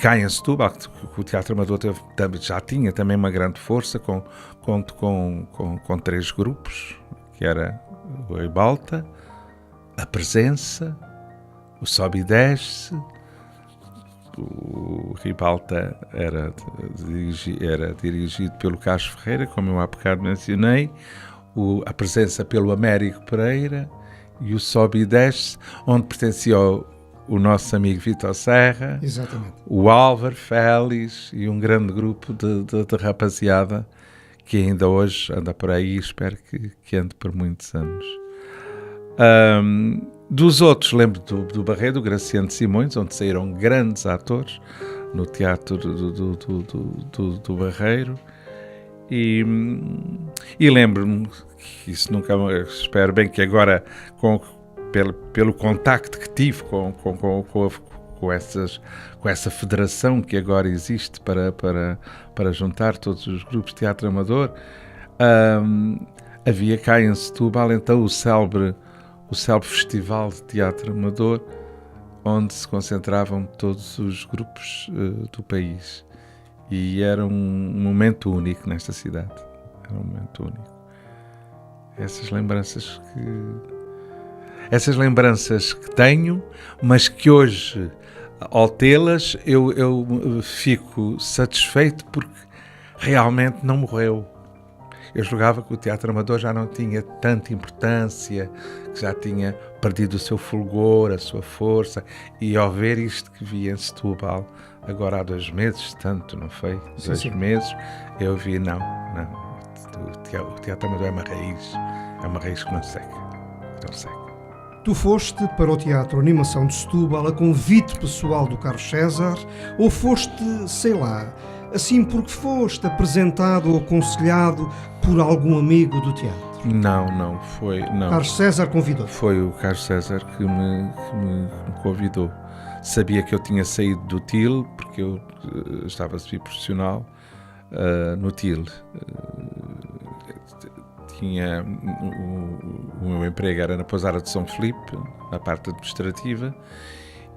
cá em Setúbal, que o teatro amador já tinha também uma grande força, com 3 grupos, que era o Ribalta, a Presença, o Sobe e Desce. O Ribalta era dirigido pelo Carlos Ferreira, como eu há bocado mencionei, a Presença pelo Américo Pereira, e o Sobe e Desce, onde pertencia o nosso amigo Vítor Serra. Exatamente. O Álvaro Félix e um grande grupo de rapaziada que ainda hoje anda por aí e espero que ande por muitos anos. Dos outros, lembro do Barreiro, do Graciano de Simões, onde saíram grandes atores no teatro do Barreiro, e lembro-me que isso nunca, espero bem que agora, pelo contacto que tive com essa federação que agora existe para juntar todos os grupos de teatro amador, havia cá em Setúbal então o célebre Festival de Teatro Amador, onde se concentravam todos os grupos do país. E era um momento único nesta cidade. Era um momento único. Essas lembranças que tenho, mas que hoje, ao tê-las, eu fico satisfeito porque realmente não morreu. Eu julgava que o teatro amador já não tinha tanta importância, que já tinha perdido o seu fulgor, a sua força, e ao ver isto que vi em Setúbal, agora há 2 meses, tanto, não foi? 2 meses, eu vi, não, o teatro amador é uma raiz que não seca. Tu foste para o Teatro Animação de Setúbal a convite pessoal do Carlos César, ou foste, sei lá, assim porque foste apresentado ou aconselhado por algum amigo do teatro? Não, foi... Não. Carlos César convidou. Foi o Carlos César que me convidou. Sabia que eu tinha saído do TIL, porque eu estava a servir profissional no TIL. O meu emprego era na Pousada de São Filipe, na parte administrativa,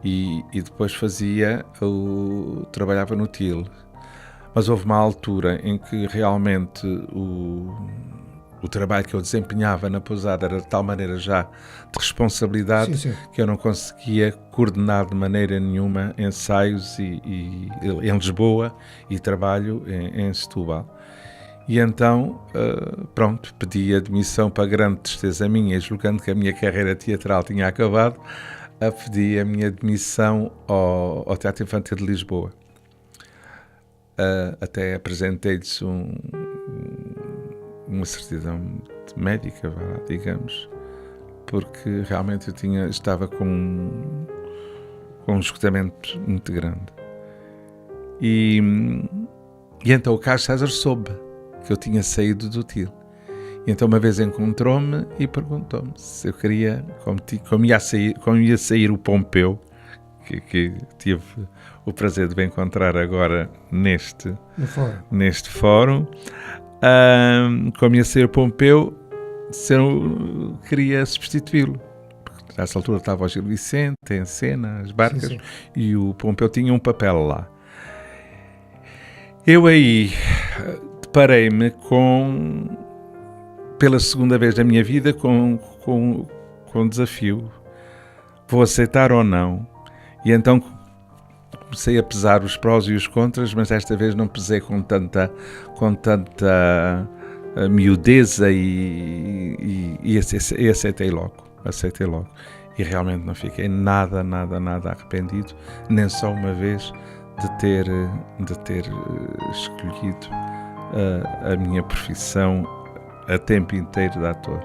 e depois trabalhava no TIL. Mas houve uma altura em que realmente o trabalho que eu desempenhava na pousada era de tal maneira já de responsabilidade que eu não conseguia coordenar de maneira nenhuma ensaios em Lisboa e trabalho em Setúbal. E então, pedi admissão para grande tristeza minha, julgando que a minha carreira teatral tinha acabado, pedi a minha admissão ao Teatro Infantil de Lisboa. Até apresentei-lhes uma certidão médica, digamos, porque realmente eu estava com um esgotamento muito grande. E E então o Carlos César soube que eu tinha saído do TIL. E então uma vez encontrou-me e perguntou-me se eu queria, como ia sair o Pompeu, que tive o prazer de me encontrar agora neste fórum, como ia sair o Pompeu, se eu queria substituí-lo. Porque nessa altura estava o Gil Vicente em cena, as barcas, sim. E o Pompeu tinha um papel lá. Eu aí deparei-me pela segunda vez na minha vida, com um desafio. Vou aceitar ou não? E então comecei a pesar os prós e os contras, mas desta vez não pesei com tanta miudeza e aceitei logo. E realmente não fiquei nada arrependido, nem só uma vez de ter escolhido a minha profissão a tempo inteiro de ator.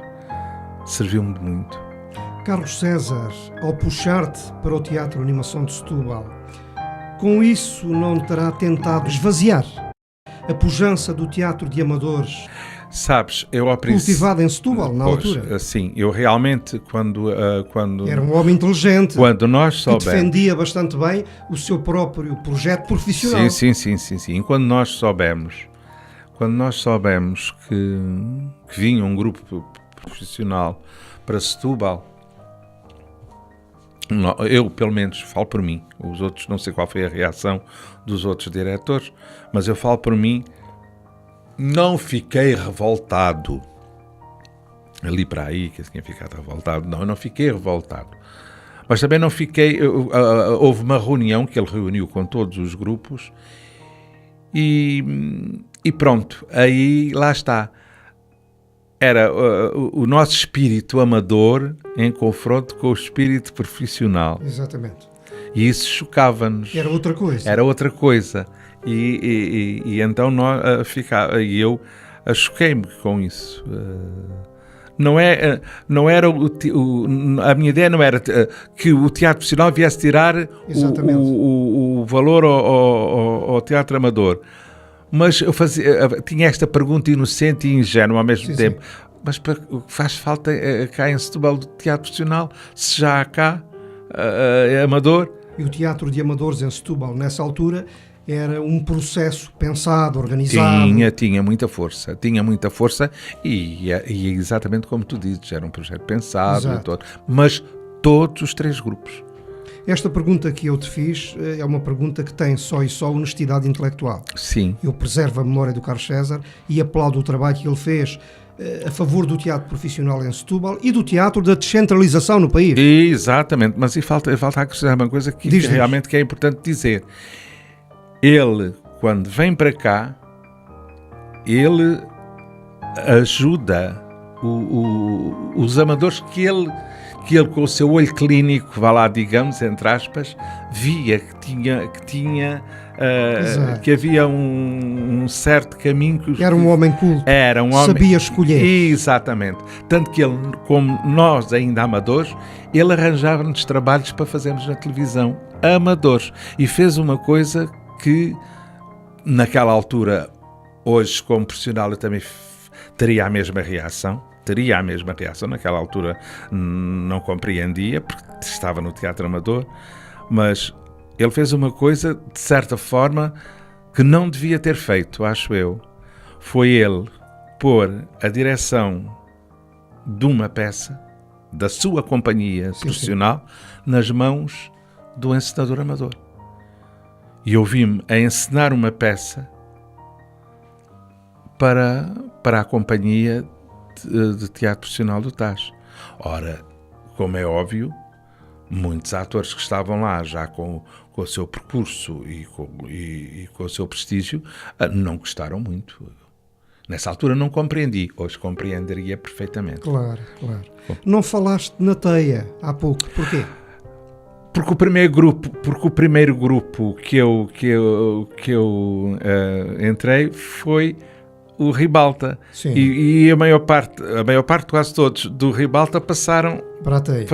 Serviu-me de muito. Carlos César, ao puxar-te para o Teatro Animação de Setúbal, com isso não terá tentado esvaziar a pujança do teatro de amadores? Sabes, eu ao princípio... Cultivado em Setúbal, na altura. Sim, eu realmente, quando... Era um homem inteligente. Quando nós soubemos... Que defendia bastante bem o seu próprio projeto profissional. Sim. E quando nós soubemos que vinha um grupo profissional para Setúbal, eu, pelo menos, falo por mim. Os outros, não sei qual foi a reação dos outros diretores, mas eu falo por mim, não fiquei revoltado. Ali para aí, que eu tinha ficado revoltado. Não, eu não fiquei revoltado. Mas também não fiquei... houve uma reunião que ele reuniu com todos os grupos e pronto. Aí, lá está. Era o nosso espírito amador em confronto com o espírito profissional. Exatamente. E isso chocava-nos. Era outra coisa. E então eu choquei-me com isso. Não era a minha ideia não era que o teatro profissional viesse tirar o valor ao teatro amador. Mas eu tinha esta pergunta inocente e ingênua ao mesmo tempo. Sim. Mas o que faz falta cá em Setúbal do teatro profissional, se já há cá é amador? E o teatro de amadores em Setúbal, nessa altura, era um processo pensado, organizado. Tinha muita força e exatamente como tu dizes, era um projeto pensado, mas todos os três grupos. Esta pergunta que eu te fiz é uma pergunta que tem só honestidade intelectual. Sim. Eu preservo a memória do Carlos César e aplaudo o trabalho que ele fez a favor do teatro profissional em Setúbal e do teatro da descentralização no país. Exatamente, mas falta acrescentar uma coisa que realmente é importante dizer. Ele, quando vem para cá, ele ajuda os amadores que ele com o seu olho clínico, vá lá, digamos, entre aspas, via que havia um certo caminho que... Era um homem culto. Era um homem... Sabia escolher. Exatamente. Tanto que ele, como nós ainda amadores, ele arranjava-nos trabalhos para fazermos na televisão, amadores. E fez uma coisa que, naquela altura, hoje como profissional, eu também teria a mesma reação. Naquela altura não compreendia, porque estava no teatro amador, mas ele fez uma coisa, de certa forma, que não devia ter feito, acho eu. Foi ele pôr a direção de uma peça, da sua companhia profissional, nas mãos do encenador amador. E eu vi-me a encenar uma peça para a companhia de teatro profissional do TAS. Ora, como é óbvio, muitos atores que estavam lá já com o seu percurso e com o seu prestígio não gostaram muito. Nessa altura não compreendi, hoje compreenderia perfeitamente. Claro. Não falaste na Teia há pouco, porquê? Porque o primeiro grupo que eu entrei foi o Ribalta. Sim. E a maior parte, quase todos, do Ribalta passaram Para a Teia.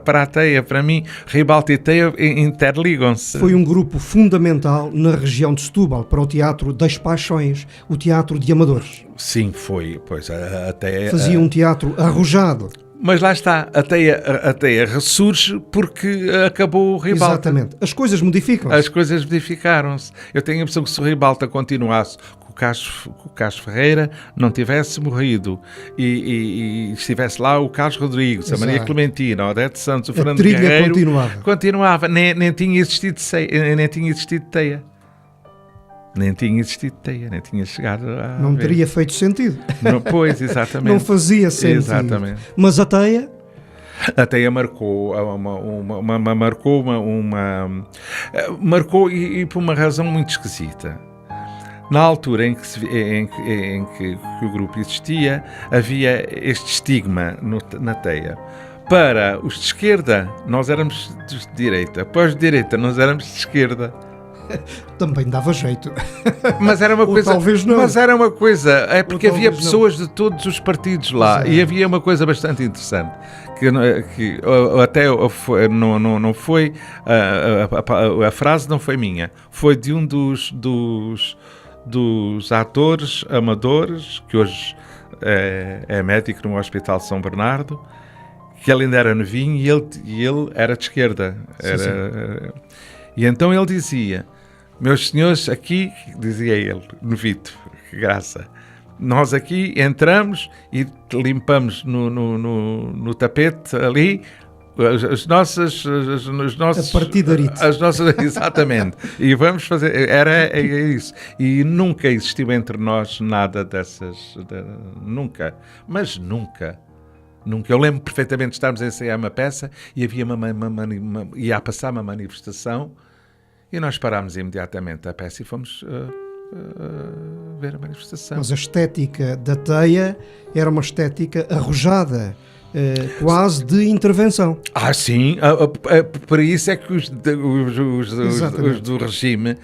para a Teia. Para mim, Ribalta e Teia interligam-se. Foi um grupo fundamental na região de Setúbal para o Teatro das Paixões, o Teatro de Amadores. Sim, foi. Pois, a Teia... Fazia um teatro arrojado. Mas lá está, a Teia ressurge porque acabou o Ribalta. Exatamente. As coisas modificam-se. As coisas modificaram-se. Eu tenho a impressão que se o Ribalta continuasse com o Carlos Ferreira, não tivesse morrido e estivesse lá o Carlos Rodrigues, a Maria Clementina, a Odete Santos, o Fernando trilha Guerreiro, continuava. Nem tinha existido Teia. Nem tinha existido Teia, nem tinha chegado a... Não teria feito sentido. Não, pois, exatamente. Não fazia sentido. Exatamente. Mas a Teia... A Teia marcou marcou e por uma razão muito esquisita. Na altura em que o grupo existia, havia este estigma na Teia. Para os de esquerda, nós éramos de direita. Para os de direita, nós éramos de esquerda. Também dava jeito. Mas era uma coisa. Talvez não. Mas era uma coisa. É porque havia pessoas não. de todos os partidos lá. Exato. E havia uma coisa bastante interessante. Que até não foi. A frase não foi minha. Foi de um dos atores amadores, que hoje é médico no Hospital São Bernardo, que ele ainda era novinho e ele era de esquerda. Sim. E então ele dizia: meus senhores, aqui, dizia ele, novito, que graça, nós aqui entramos e limpamos no tapete ali as nossas... A partidarite. Exatamente. E vamos fazer... Era isso. E nunca existiu entre nós nada dessas... Nunca. Mas nunca. Nunca. Eu lembro perfeitamente de estarmos a ensaiar uma peça e havia ia a passar uma manifestação e nós parámos imediatamente a peça e fomos ver a manifestação. Mas a estética da Teia era uma estética arrojada, quase de intervenção. Sim. Por isso é que os do regime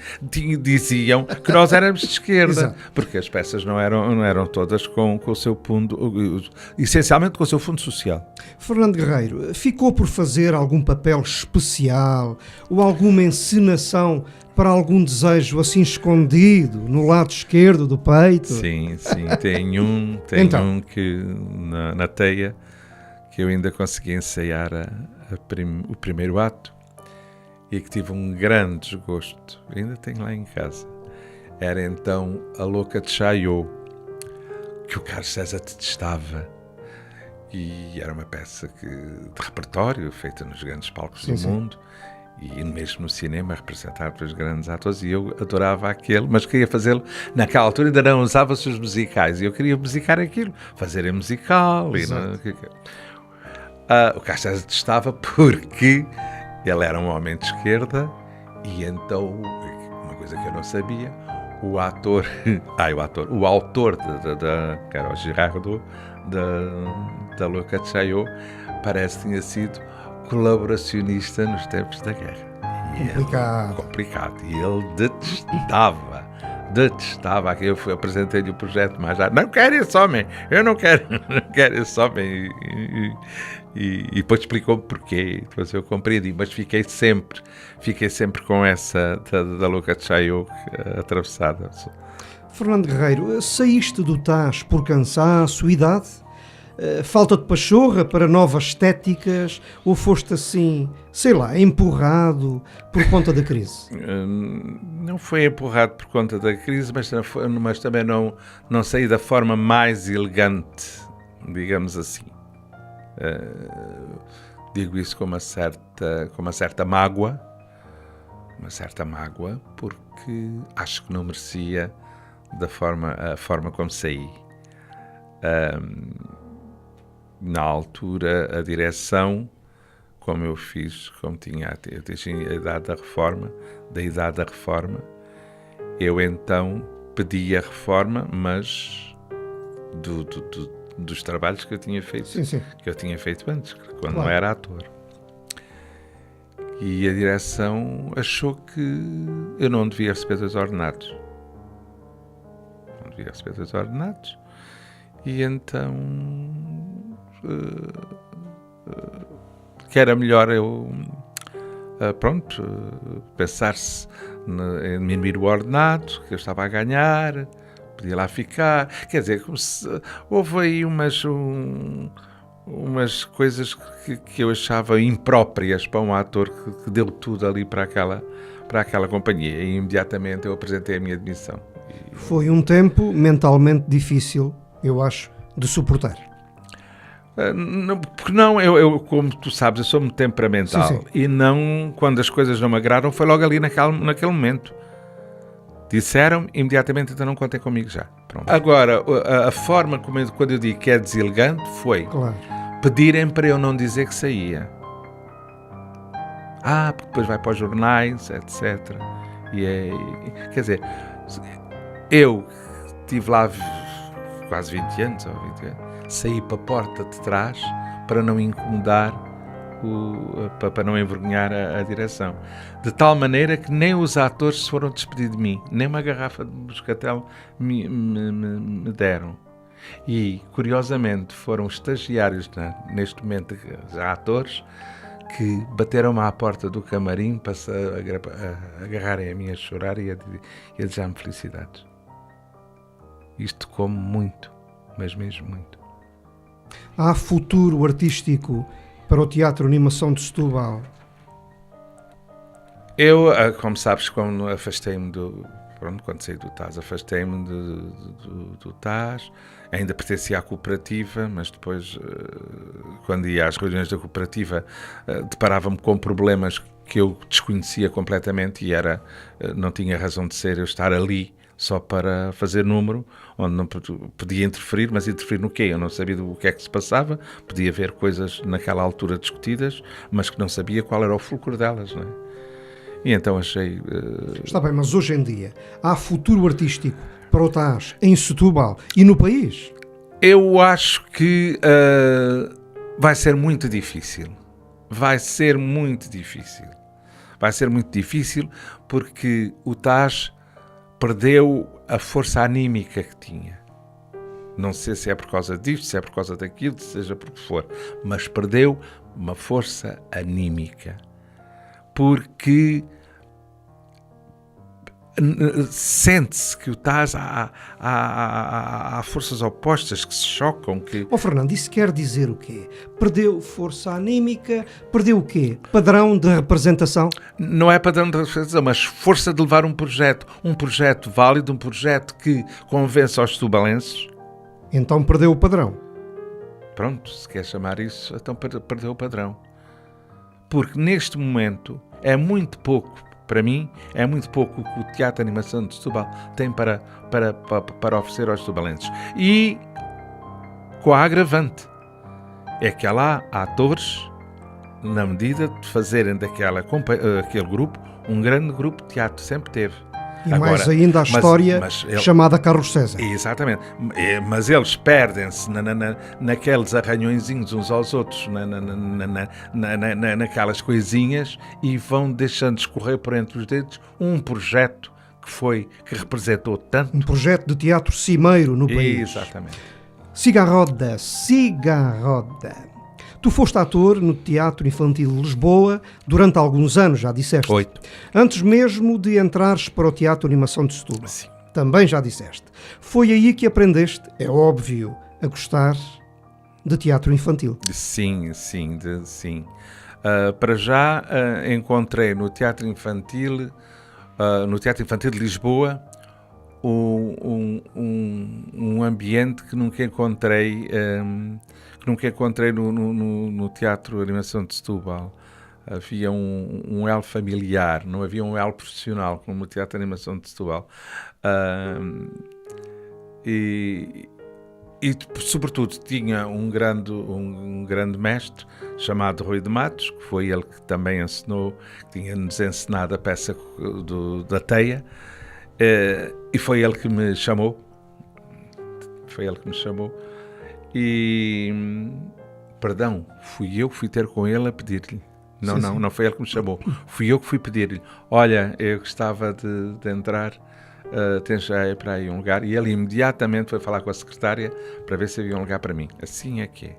diziam que nós éramos de esquerda. Exato. Porque as peças não eram todas com o seu fundo, essencialmente com o seu fundo social. Fernando Guerreiro, ficou por fazer algum papel especial ou alguma encenação para algum desejo assim escondido no lado esquerdo do peito? Sim. Tem um que na Teia, que eu ainda consegui ensaiar o primeiro ato e que tive um grande desgosto, ainda tenho lá em casa. Era então A Louca de Chaillot, que o Carlos César detestava, e era uma peça de repertório feita nos grandes palcos do mundo e mesmo no cinema, representado pelos grandes atores, e eu adorava aquele, mas queria fazê-lo. Naquela altura ainda não usava-se os musicais e eu queria musicar aquilo, fazer em musical. O Carlos César detestava porque ele era um homem de esquerda e então, uma coisa que eu não sabia, o autor que era o Girardot, da Louca de Chaillot, parece que tinha sido colaboracionista nos tempos da guerra. Complicado. E ele detestava aquilo. Eu apresentei-lhe o projeto mais tarde. Não quero esse homem, eu não quero esse homem. E depois explicou-me porquê. Depois eu compreendi, mas fiquei sempre com essa da Louca de Chaillot atravessada. Fernando Guerreiro, saíste do Tás por cansaço, idade? Falta de pachorra para novas estéticas, ou foste assim, sei lá, empurrado por conta da crise? Não foi empurrado por conta da crise, mas também não saí da forma mais elegante, digamos assim. Digo isso com uma certa mágoa, porque acho que não merecia a forma como saí. Na altura, a direção, como eu fiz, como eu tinha a idade da reforma, eu então pedi a reforma, mas dos trabalhos que eu tinha feito, que eu tinha feito antes, quando não era ator. E a direção achou que eu não devia receber 2 ordenados. devia receber 2 ordenados, e então que era melhor eu pensar-se em diminuir o ordenado que eu estava a ganhar, podia lá ficar, quer dizer, houve aí umas coisas que eu achava impróprias para um ator que deu tudo ali para aquela companhia, e imediatamente eu apresentei a minha demissão. Foi um tempo mentalmente difícil, eu acho, de suportar. Porque não, eu, como tu sabes, eu sou muito temperamental. Sim. E não, quando as coisas não me agradam, foi logo ali naquele momento. Disseram imediatamente, então não contem comigo já. Pronto. Agora, a forma como quando eu digo que é deselegante foi pedirem para eu não dizer que saía. Porque depois vai para os jornais, etc. Quer dizer, eu estive lá quase 20 anos, saí para a porta de trás para não incomodar, para não envergonhar a direção. De tal maneira que nem os atores se foram despedir de mim, nem uma garrafa de moscatel me deram. E, curiosamente, foram estagiários, neste momento, já atores, que bateram-me à porta do camarim para se agarrarem a mim a chorar e a desejar-me felicidades. Isto como muito, mas mesmo muito. Há futuro artístico para o Teatro Animação de Setúbal? Eu, como sabes, quando afastei-me quando saí do TAS, afastei-me do TAS, ainda pertencia à cooperativa, mas depois, quando ia às reuniões da cooperativa, deparava-me com problemas que eu desconhecia completamente e não tinha razão de ser eu estar ali só para fazer número, onde não podia interferir, mas interferir no quê? Eu não sabia do que é que se passava, podia ver coisas naquela altura discutidas, mas que não sabia qual era o fulcro delas, não é? E então achei... Está bem, mas hoje em dia há futuro artístico para o TAS em Setúbal e no país? Eu acho que vai ser muito difícil. Vai ser muito difícil porque o TAS perdeu a força anímica que tinha. Não sei se é por causa disto, se é por causa daquilo, seja por que for, mas perdeu uma força anímica. Porque sente-se que o TAS há forças opostas que se chocam. Fernando, isso quer dizer o quê? Perdeu força anímica, perdeu o quê? Padrão de representação? Não é padrão de representação, mas força de levar um projeto válido, um projeto que convença os setubalenses. Então perdeu o padrão. Pronto, se quer chamar isso, então perdeu o padrão. Porque neste momento é muito pouco, para mim, é muito pouco o que o Teatro de Animação de Setúbal tem para oferecer aos setubalenses. E com a agravante, é que há lá atores, na medida de fazerem daquele grupo, um grande grupo de teatro, sempre teve. E agora, mais ainda a história chamada Carlos César. Exatamente. Mas eles perdem-se naqueles arranhõezinhos uns aos outros, naquelas coisinhas, e vão deixando escorrer por entre os dedos um projeto que representou tanto. Um projeto de teatro cimeiro no país. Exatamente. Siga a roda. Tu foste ator no Teatro Infantil de Lisboa durante alguns anos, já disseste. 8. Antes mesmo de entrares para o Teatro Animação de Setúbal. Sim. Também já disseste. Foi aí que aprendeste, é óbvio, a gostar de teatro infantil. Sim. Para já encontrei no Teatro Infantil de Lisboa um ambiente que nunca encontrei no Teatro de Animação de Setúbal. Havia um elo familiar, não havia um elo profissional como no Teatro de Animação de Setúbal. E sobretudo tinha um grande mestre chamado Rui de Matos, que foi ele que também tinha-nos ensinado a peça da Teia. E foi ele que me chamou. E, perdão, fui eu que fui ter com ele a pedir-lhe. Não foi ele que me chamou. Fui eu que fui pedir-lhe. Olha, eu gostava de entrar tens aí para aí um lugar. E ele imediatamente foi falar com a secretária para ver se havia um lugar para mim. Assim é que é.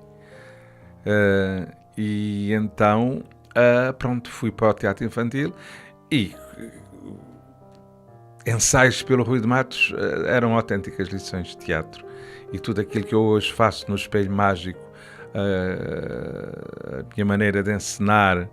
E então, pronto, fui para o teatro infantil e ensaios pelo Rui de Matos eram autênticas lições de teatro. E tudo aquilo que eu hoje faço no Espelho Mágico, a minha maneira de encenar,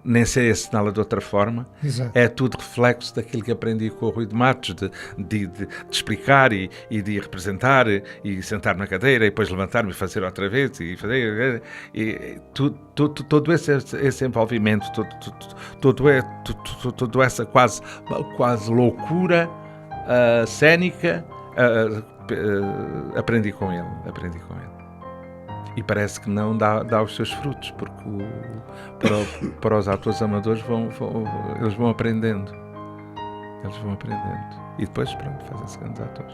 nem sei encená-la de outra forma. Exato. É tudo reflexo daquilo que aprendi com o Rui de Matos, de explicar e de representar e sentar na cadeira e depois levantar-me e fazer outra vez e fazer todo esse envolvimento, toda essa quase loucura cênica, aprendi com ele. E parece que não dá os seus frutos, porque para os atores amadores eles vão aprendendo. E depois, pronto, fazem-se grandes atores.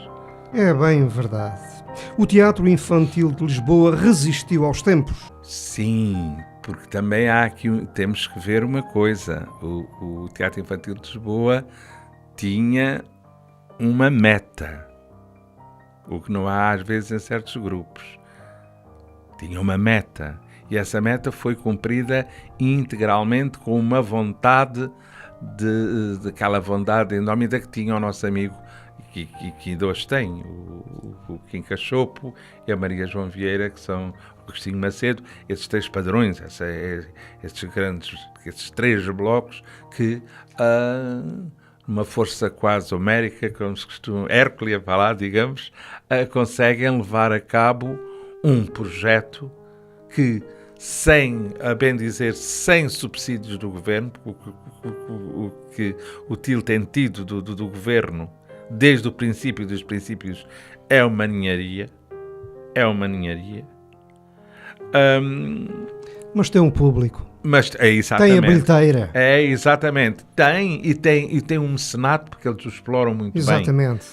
É bem verdade. O Teatro Infantil de Lisboa resistiu aos tempos. Sim, porque também temos que ver uma coisa. O Teatro Infantil de Lisboa tinha uma meta, o que não há às vezes em certos grupos. Tinha uma meta, e essa meta foi cumprida integralmente com uma vontade, daquela vontade enorme que tinha o nosso amigo, que ainda hoje tem, o Kim Cachopo e a Maria João Vieira, que são o Agostinho Macedo, esses três padrões, esses três blocos que, uma força quase homérica, como se costuma, Hércules a falar, digamos, conseguem levar a cabo um projeto que, sem subsídios do governo, o que o TIL tem tido do governo desde o princípio dos princípios é uma ninharia. Mas tem um público. Mas é exatamente. Tem a bilheteira. É exatamente. Tem um mecenato, porque eles o exploram muito bem. Exatamente.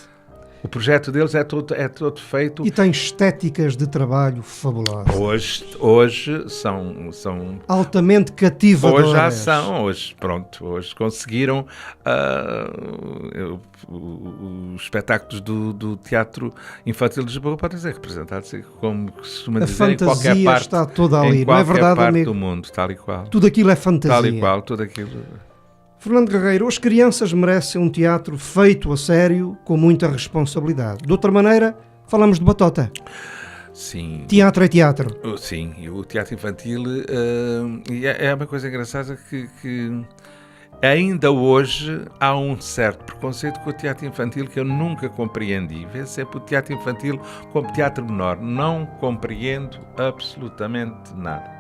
O projeto deles é todo feito. E tem estéticas de trabalho fabulosas. Hoje são altamente cativadoras. Hoje já são. Hoje conseguiram os espetáculos do Teatro Infantil de Lisboa podem ser representados, como costuma dizer, em qualquer parte. A fantasia está toda ali, não é verdade, parte amigo? do mundo, tal e qual. Tudo aquilo é fantasia. Tal e qual, tudo aquilo. Fernando Guerreiro, as crianças merecem um teatro feito a sério, com muita responsabilidade. De outra maneira, falamos de batota. Sim. Teatro é teatro. Sim, e o teatro infantil é uma coisa engraçada que ainda hoje há um certo preconceito com o teatro infantil que eu nunca compreendi. Vê sempre o teatro infantil como teatro menor. Não compreendo absolutamente nada.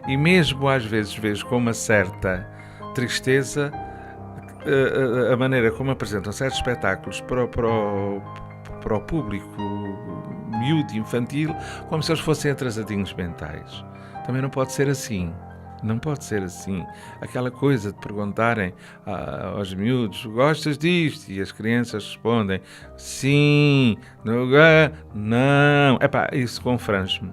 E mesmo às vezes vejo com uma certa tristeza a maneira como apresentam certos espetáculos para o público miúdo infantil, como se eles fossem atrasadinhos mentais. Também não pode ser assim. Não pode ser assim. Aquela coisa de perguntarem aos miúdos: gostas disto? E as crianças respondem: sim, não. Isso confrange-me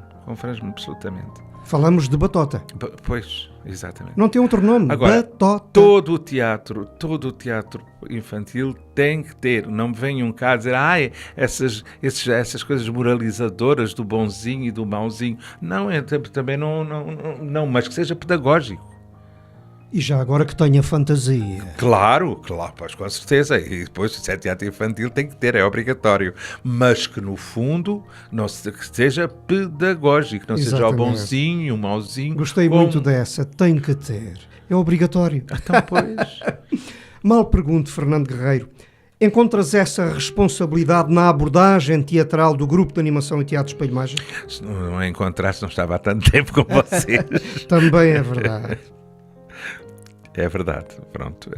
absolutamente. Falamos de batota. Pois, exatamente. Não tem outro nome. Agora, batota. Todo o teatro infantil tem que ter. Não me venham cá dizer essas coisas moralizadoras do bonzinho e do mauzinho. Não, também não, mas que seja pedagógico. E já agora que tenha fantasia. Claro, pois, com certeza. E depois, se é teatro infantil, tem que ter, é obrigatório. Mas que, no fundo, que seja pedagógico, não seja o bonzinho, o mauzinho. Gostei muito dessa, tem que ter. É obrigatório. Então, pois. Mal pergunto, Fernando Guerreiro, encontras essa responsabilidade na abordagem teatral do Grupo de Animação e Teatro Espelho Mágico? Se não encontrasse, não estava há tanto tempo com vocês. Também é verdade. É verdade, pronto.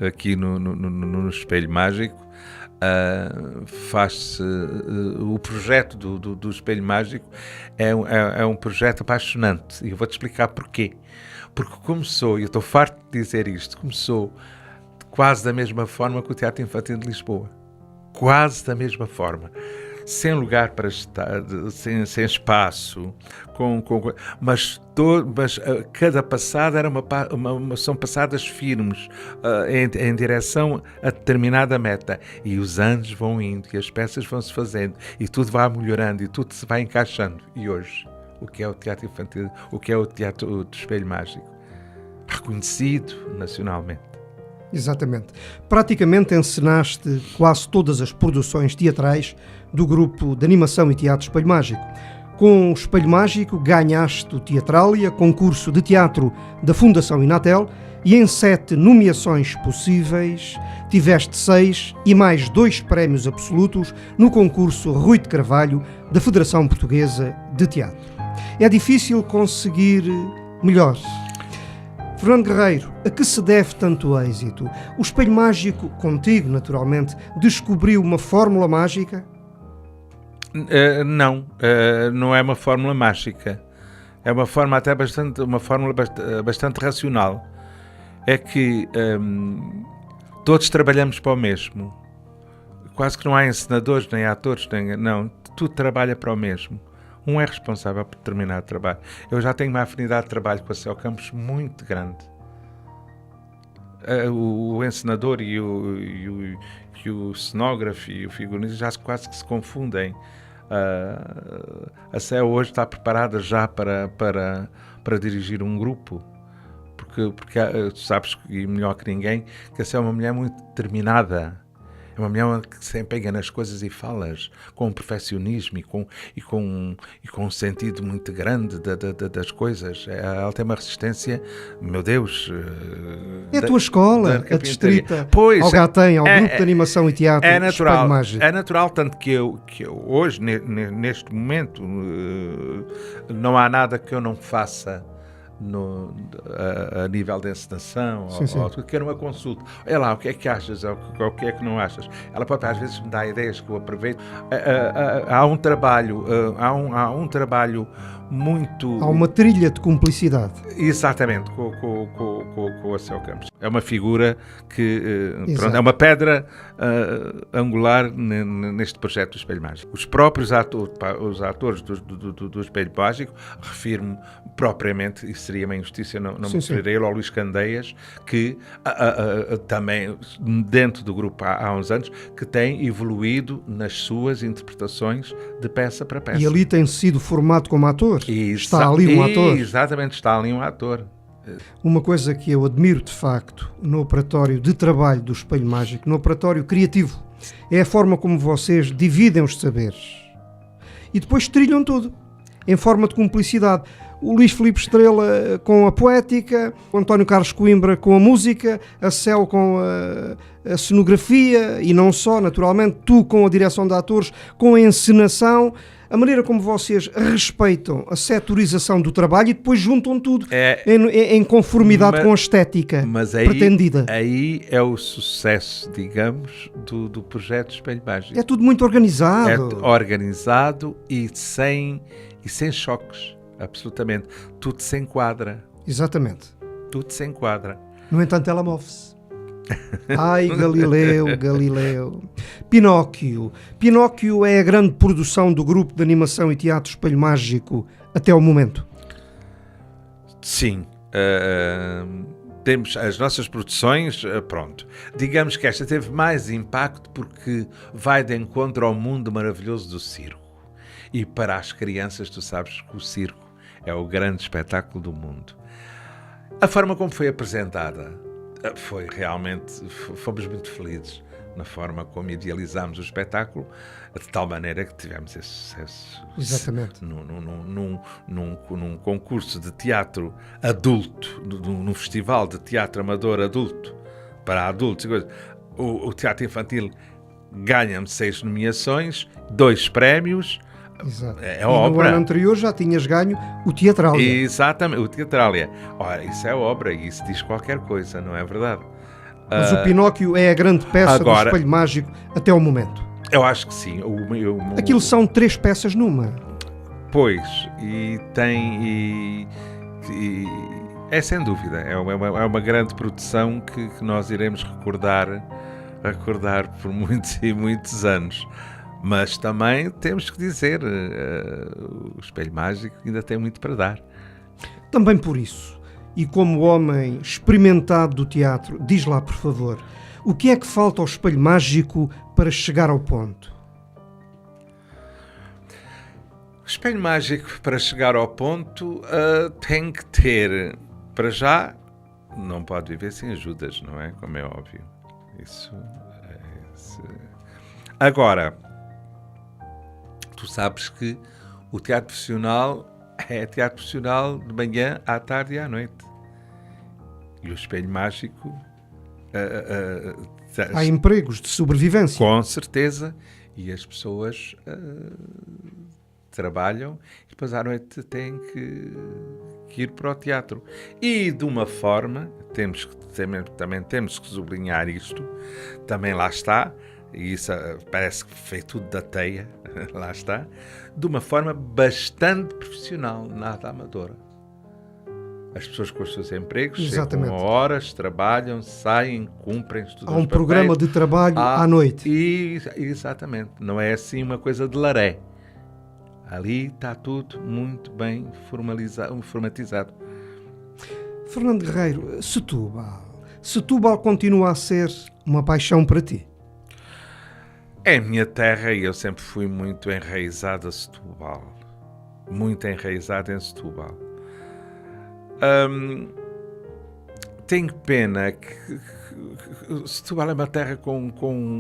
Aqui no Espelho Mágico faz-se o projeto do Espelho Mágico é um projeto apaixonante, e eu vou-te explicar porquê. Porque começou, e eu estou farto de dizer isto, começou quase da mesma forma que o Teatro Infantil de Lisboa. Quase da mesma forma. sem lugar para estar, sem espaço, mas cada passada era são passadas firmes, em direção a determinada meta, e os anos vão indo e as peças vão se fazendo e tudo vai melhorando e tudo se vai encaixando. E hoje, o que é o teatro infantil, o que é o teatro do Espelho Mágico? Reconhecido nacionalmente. Exatamente. Praticamente encenaste quase todas as produções teatrais do grupo de animação e teatro Espelho Mágico. Com o Espelho Mágico ganhaste o Teatralia, concurso de teatro da Fundação Inatel, e em 7 nomeações possíveis tiveste 6 e mais 2 prémios absolutos no concurso Rui de Carvalho da Federação Portuguesa de Teatro. É difícil conseguir melhor. Fernando Guerreiro, a que se deve tanto êxito? O Espelho Mágico, contigo naturalmente, descobriu uma fórmula mágica? Não é uma fórmula mágica. É uma fórmula bastante racional. É que todos trabalhamos para o mesmo. Quase que não há encenadores, nem atores, não. Tudo trabalha para o mesmo. Um é responsável por determinado trabalho. Eu já tenho uma afinidade de trabalho com a Céu Campos muito grande. O encenador e o cenógrafo e o figurinista já quase que se confundem. A Céu hoje está preparada já para dirigir um grupo. Porque tu sabes, e melhor que ninguém, que a Céu é uma mulher muito determinada. É uma mulher que se empenha nas coisas e falas com um perfeccionismo e com um sentido muito grande das coisas. Ela tem uma resistência, meu Deus. É a tua escola, a distrita, ao Gatem, ao grupo de animação e teatro. É natural, Espelho Mágico. é natural, tanto que eu hoje, neste momento, não há nada que eu não faça a nível de encenação, quero uma consulta. Olha lá, o que é que achas? O que é que não achas? Ela pode, às vezes, me dar ideias que eu aproveito. Há um trabalho muito... Há uma trilha de cumplicidade. Exatamente, com a Céu Campos. É uma figura que, pronto, é uma pedra angular neste projeto do Espelho Mágico. Os próprios os atores do Espelho Mágico, refiro-me propriamente, e seria uma injustiça não me referir ao Luís Candeias, que também dentro do grupo há uns anos, que tem evoluído nas suas interpretações de peça para peça. E ali tem sido formado como ator. Está ali um ator. Exatamente, está ali um ator. Uma coisa que eu admiro de facto no operatório de trabalho do Espelho Mágico, no operatório criativo, é a forma como vocês dividem os saberes e depois trilham tudo em forma de cumplicidade. O Luís Filipe Estrela com a poética, o António Carlos Coimbra com a música, a Céu com a cenografia e não só, naturalmente, tu com a direção de atores, com a encenação, a maneira como vocês respeitam a setorização do trabalho e depois juntam tudo em conformidade com a estética pretendida. Aí é o sucesso, digamos, do projeto Espelho Mágico. É tudo muito organizado. É organizado e sem choques. Absolutamente. Tudo se enquadra. Exatamente. Tudo se enquadra. No entanto, ela move-se. Ai, Galileu. Pinóquio é a grande produção do grupo de animação e teatro Espelho Mágico até ao momento. Sim. Temos as nossas produções, pronto. Digamos que esta teve mais impacto porque vai de encontro ao mundo maravilhoso do circo. E para as crianças, tu sabes que o circo é o grande espetáculo do mundo. A forma como foi apresentada foi realmente... Fomos muito felizes na forma como idealizámos o espetáculo, de tal maneira que tivemos esse sucesso. Exatamente. Num concurso de teatro adulto, num festival de teatro amador adulto, para adultos e coisas. O teatro infantil ganha-me 6 nomeações, 2 prémios. Exato. É obra. No ano anterior já tinhas ganho o Teatralia. Exatamente, o Teatralia. Ora, isso é obra e isso diz qualquer coisa, não é verdade? Mas o Pinóquio é a grande peça do Espelho Mágico até ao momento. Eu acho que sim. Aquilo são 3 peças numa. Pois, é sem dúvida, é uma grande produção que nós iremos recordar por muitos e muitos anos. Mas também temos que dizer, o Espelho Mágico ainda tem muito para dar. Também por isso, e como homem experimentado do teatro, diz lá, por favor, o que é que falta ao Espelho Mágico para chegar ao ponto? O Espelho Mágico, para chegar ao ponto, tem que ter, para já, não pode viver sem ajudas, não é? Como é óbvio. Agora, tu sabes que o teatro profissional é teatro profissional de manhã, à tarde e à noite. E o Espelho Mágico... Há empregos de sobrevivência. Com certeza. E as pessoas trabalham e depois à noite têm que ir para o teatro. E de uma forma, também temos que sublinhar isto, também lá está, e isso parece que foi tudo da teia, lá está, de uma forma bastante profissional, nada amadora. As pessoas com os seus empregos, chegam a horas, trabalham, saem, cumprem, estudam. Há um programa de trabalho à noite. Exatamente. Não é assim uma coisa de laré. Ali está tudo muito bem formatizado. Fernando Guerreiro, Setúbal continua a ser uma paixão para ti? É a minha terra e eu sempre fui muito enraizado a Setúbal. Muito enraizado em Setúbal. Tenho pena que Setúbal é uma terra com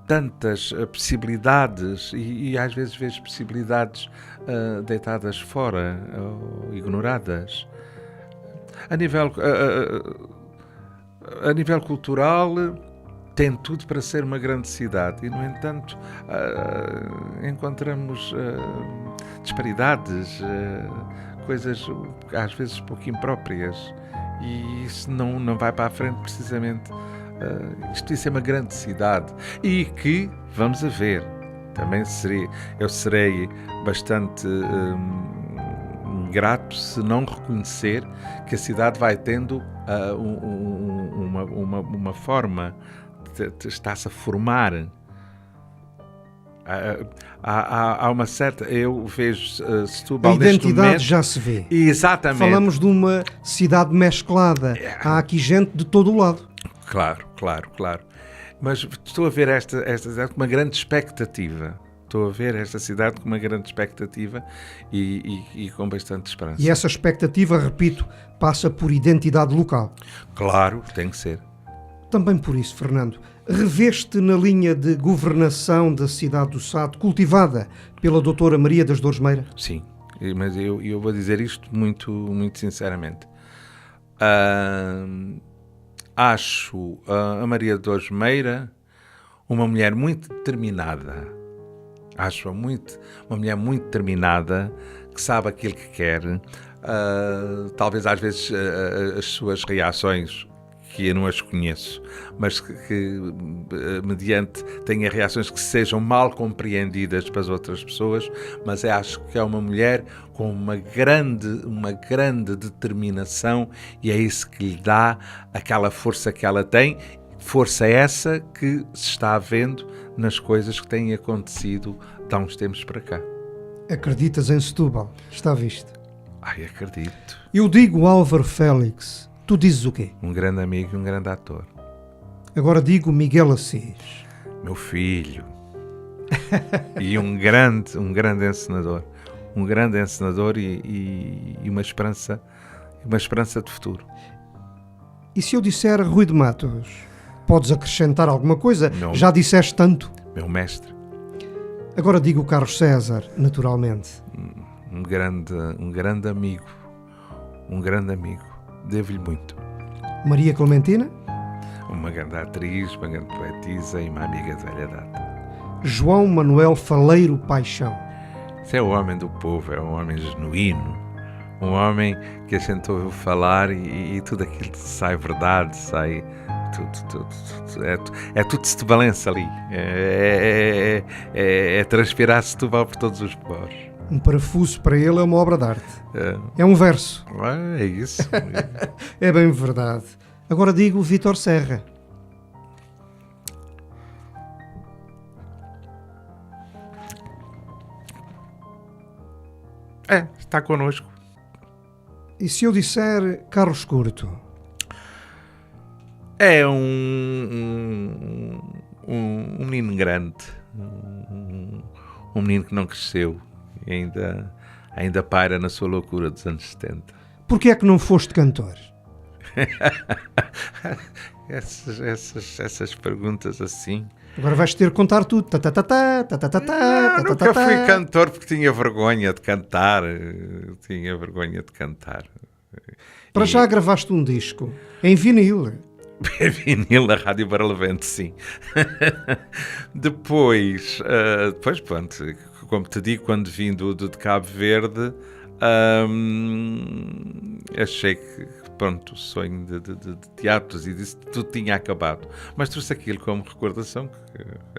tantas possibilidades e às vezes vejo possibilidades deitadas fora ou ignoradas. A nível cultural tem tudo para ser uma grande cidade e, no entanto, encontramos disparidades, coisas às vezes pouco impróprias, e isso não vai para a frente precisamente. Isto devia ser uma grande cidade e que, vamos a ver, também eu serei bastante ingrato se não reconhecer que a cidade vai tendo uma forma, está-se a formar. Há uma certa... Eu vejo Setúbal neste momento... A identidade já se vê. Exatamente. Falamos de uma cidade mesclada. Há aqui gente de todo o lado. Claro. Mas estou a ver esta cidade com uma grande expectativa. Estou a ver esta cidade com uma grande expectativa e com bastante esperança. E essa expectativa, repito, passa por identidade local. Claro, tem que ser. Também por isso, Fernando, reveste na linha de governação da cidade do Sado, cultivada pela doutora Maria das Dores Meira? Sim, mas eu vou dizer isto muito, muito sinceramente. Acho a Maria das Dores Meira uma mulher muito determinada. Acho-a uma mulher muito determinada, que sabe aquilo que quer. Talvez às vezes as suas reações, que eu não as conheço, mas que mediante tenha reações que sejam mal compreendidas para as outras pessoas, mas acho que é uma mulher com uma grande determinação, e é isso que lhe dá aquela força que ela tem, força essa que se está vendo nas coisas que têm acontecido de há uns tempos para cá. Acreditas em Setúbal? Está visto. Acredito. Eu digo Álvaro Félix. Tu dizes o quê? Um grande amigo e um grande ator. Agora digo Miguel Assis. Meu filho. E um grande encenador. Um grande encenador e uma esperança de futuro. E se eu disser Rui de Matos? Podes acrescentar alguma coisa? Não. Já disseste tanto. Meu mestre. Agora digo Carlos César, naturalmente. Um grande amigo. Um grande amigo. Devo-lhe muito. Maria Clementina? Uma grande atriz, uma grande poetisa e uma amiga de velha data. João Manuel Faleiro Paixão. Esse é o homem do povo, é um homem genuíno. Um homem que a gente ouve falar e tudo aquilo sai verdade, sai... Tudo setubalense ali. É transpirar Setúbal por todos os poros. Um parafuso para ele é uma obra de arte. É um verso. É isso. É bem verdade. Agora digo Vítor Serra. Está connosco. E se eu disser Carlos Curto? É um menino grande, um menino que não cresceu e ainda paira na sua loucura dos anos 70. Porquê é que não foste cantor? Essas perguntas assim. Agora vais ter que contar tudo. Nunca fui cantor porque tinha vergonha de cantar. Para já gravaste um disco em vinil. Vinil na Rádio Barlavento, sim. Depois, pronto, como te digo, quando vim de Cabo Verde, achei que, pronto, o sonho de teatros e disso tudo tinha acabado. Mas trouxe aquilo como recordação,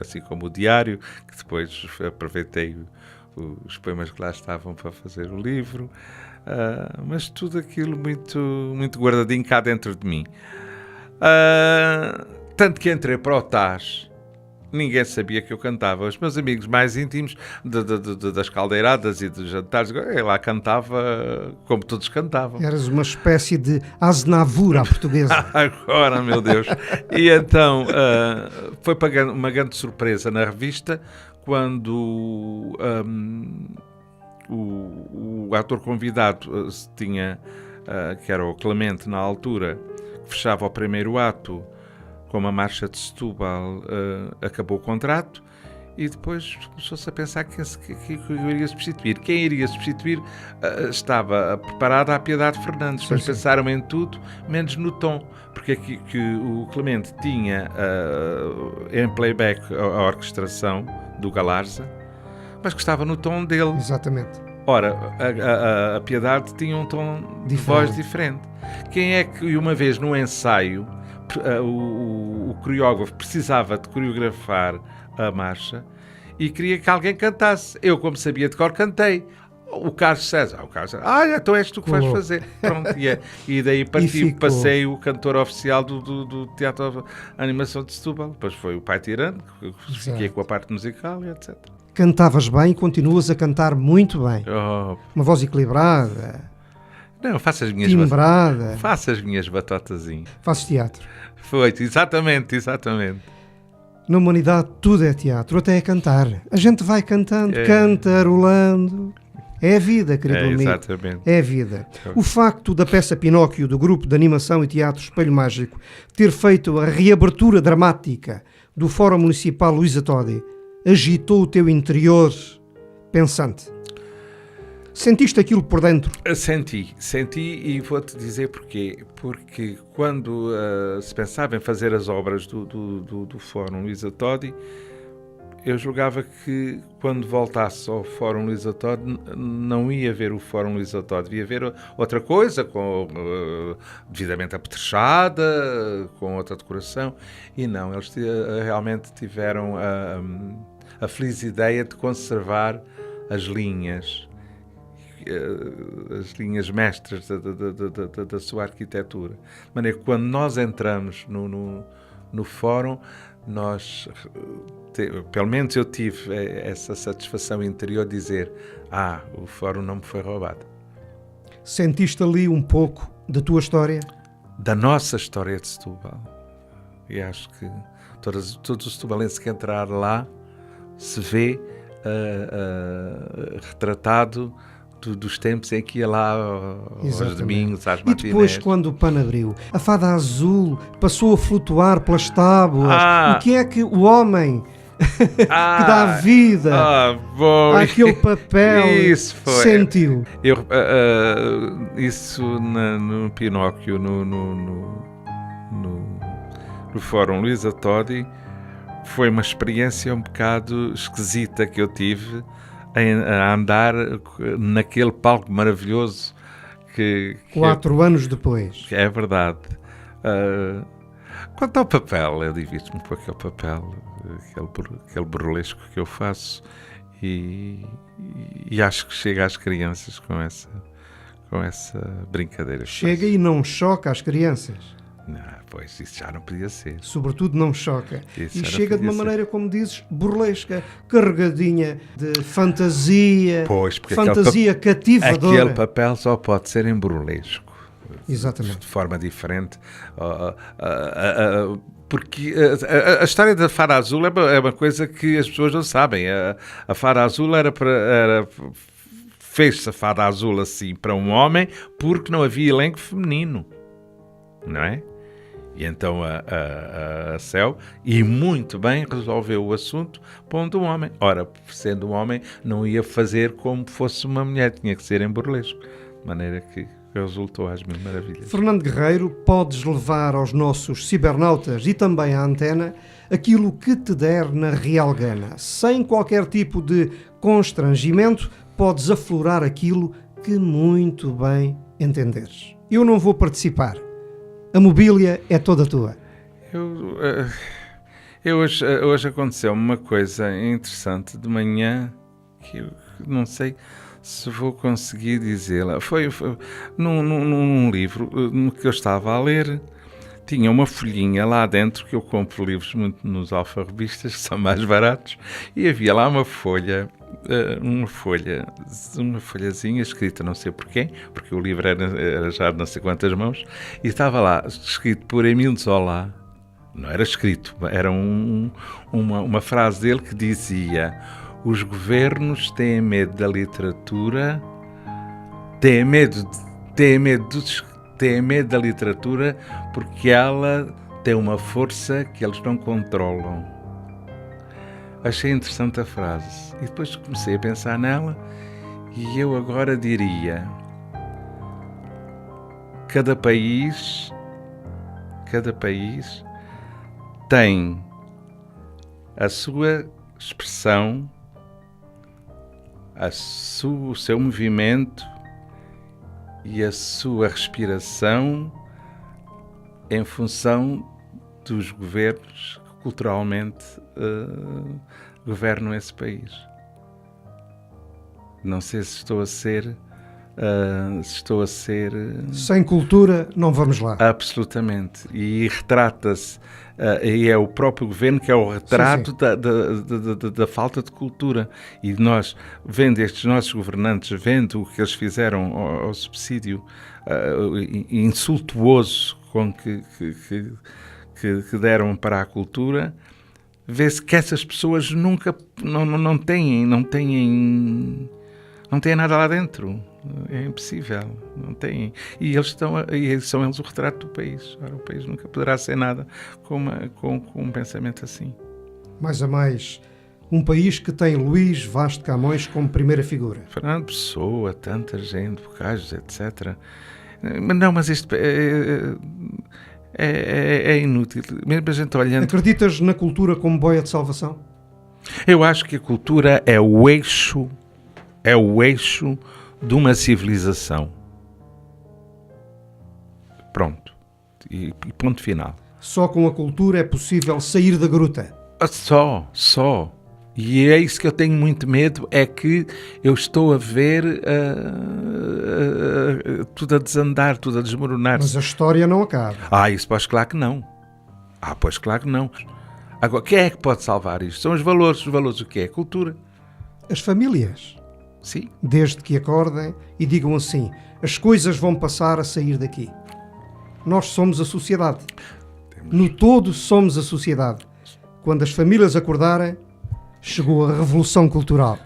assim como o diário, que depois aproveitei os poemas que lá estavam para fazer o livro, mas tudo aquilo muito, muito guardadinho cá dentro de mim. Tanto que entrei para o TAS, ninguém sabia que eu cantava. Os meus amigos mais íntimos das caldeiradas e dos jantares, eu lá cantava como todos cantavam. Eras uma espécie de Aznavour à portuguesa. Agora, meu Deus. E então foi uma grande surpresa na revista quando o ator convidado tinha, que era o Clemente na altura, fechava o primeiro ato com uma marcha de Setúbal, acabou o contrato e depois começou-se a pensar que eu iria substituir. Quem iria substituir estava preparada a Piedade Fernandes. Mas pensaram em tudo, menos no tom, porque aqui que o Clemente tinha em playback a orquestração do Galarza, mas que estava no tom dele. Exatamente. Ora, a Piedade tinha um tom de voz diferente. Quem é que, uma vez no ensaio, o coreógrafo precisava de coreografar a marcha e queria que alguém cantasse. Eu, como sabia de cor, cantei. O Carlos César, então és tu que vais fazer. Pronto, e daí passei o cantor oficial do Teatro Animação de Setúbal. Depois foi o Pai Tirano, que fiquei com a parte musical e etc. Cantavas bem e continuas a cantar muito bem. Uma voz equilibrada. Não, faço as minhas timbrada. Faço as minhas batatazinhas. Fazes teatro. Foi, exatamente. Na humanidade tudo é teatro, até é cantar. A gente vai cantando, cantarolando. É a vida, querido amigo. Exatamente. É a vida. O facto da peça Pinóquio, do grupo de animação e teatro Espelho Mágico, ter feito a reabertura dramática do Fórum Municipal Luísa Todi, agitou o teu interior pensante? Sentiste aquilo por dentro? Senti e vou-te dizer porquê. Porque quando se pensava em fazer as obras do Fórum Luísa Todi, eu julgava que quando voltasse ao Fórum Luísa Todi não ia ver o Fórum Luísa Todi, ia ver outra coisa, devidamente apetrechada, com outra decoração, e não, eles realmente tiveram a feliz ideia de conservar as linhas mestras da sua arquitetura. De maneira que quando nós entramos no fórum, pelo menos eu tive essa satisfação interior de dizer: o fórum não me foi roubado. Sentiste ali um pouco da tua história? Da nossa história de Setúbal. E acho que todos os setubalenses que entrar lá se vê retratado dos tempos em que ia lá aos domingos, às matinés. E depois, quando o pano abriu, a fada azul passou a flutuar pelas tábuas. O que é que o homem que dá vida àquele papel sentiu? Isso no Pinóquio, no Fórum Luísa Todi, foi uma experiência um bocado esquisita que eu tive a andar naquele palco maravilhoso que 4 anos depois. É verdade. Quanto ao papel, eu divirto-me com aquele papel, aquele burlesco que eu faço, e acho que chega às crianças com essa brincadeira. Chega e não choca as crianças. Não, pois, isso já não podia ser. Sobretudo não choca. Isso E já não chega de uma podia ser. maneira, como dizes, burlesca, carregadinha de fantasia, Pois, porque fantasia cativadora. aquele papel só pode ser em burlesco. Exatamente. De forma diferente. Porque a história da Fara Azul é uma coisa que as pessoas não sabem. A Fara Azul fez-se a Fada Azul assim para um homem porque não havia elenco feminino, não é? E então a Céu, e muito bem, resolveu o assunto pondo um homem. Ora, sendo um homem, não ia fazer como fosse uma mulher, tinha que ser em burlesco. De maneira que resultou às mil maravilhas. Fernando Guerreiro, podes levar aos nossos cibernautas e também à antena aquilo que te der na real gana. Sem qualquer tipo de constrangimento, podes aflorar aquilo que muito bem entenderes. Eu não vou participar. A mobília é toda tua. Hoje aconteceu uma coisa interessante de manhã que eu não sei se vou conseguir dizê-la. Foi num livro que eu estava a ler, tinha uma folhinha lá dentro, que eu compro livros muito nos alfarrabistas, que são mais baratos, e havia lá uma folhazinha escrita não sei porquê, porque o livro era já de não sei quantas mãos, e estava lá escrito por Émile Zola. Não era escrito, era uma frase dele que dizia: os governos têm medo da literatura, têm medo da literatura porque ela tem uma força que eles não controlam. Achei interessante a frase e depois comecei a pensar nela, e eu agora diria: cada país tem a sua expressão, o seu movimento e a sua respiração em função dos governos que culturalmente governam esse país. Não sei se estou a ser... Sem cultura não vamos lá. Absolutamente. E retrata-se, e é o próprio governo que é o retrato sim. da falta de cultura. E nós, vendo estes nossos governantes, vendo o que eles fizeram ao subsídio insultuoso com que deram para a cultura, vê-se que essas pessoas nunca não têm nada lá dentro. É impossível, não têm. E são eles o retrato do país. Ora, o país nunca poderá ser nada com um pensamento assim. Mais a mais, um país que tem Luís Vaz de Camões como primeira figura. Fernando Pessoa, tanta gente, Bocage, etc. Mas isto é inútil. Mesmo a gente olhando... Acreditas na cultura como boia de salvação? Eu acho que a cultura é o eixo de uma civilização. Pronto. E ponto final. Só com a cultura é possível sair da gruta. Só. E é isso que eu tenho muito medo, é que eu estou a ver tudo a desandar, tudo a desmoronar-se. Mas a história não acaba. Isso pois claro que não. Pois claro que não. Agora, quem é que pode salvar isto? São os valores. Os valores o quê? É a cultura. As famílias. Sim. Desde que acordem e digam assim: as coisas vão passar a sair daqui. Nós somos a sociedade. No todo somos a sociedade. Quando as famílias acordarem, chegou a revolução cultural.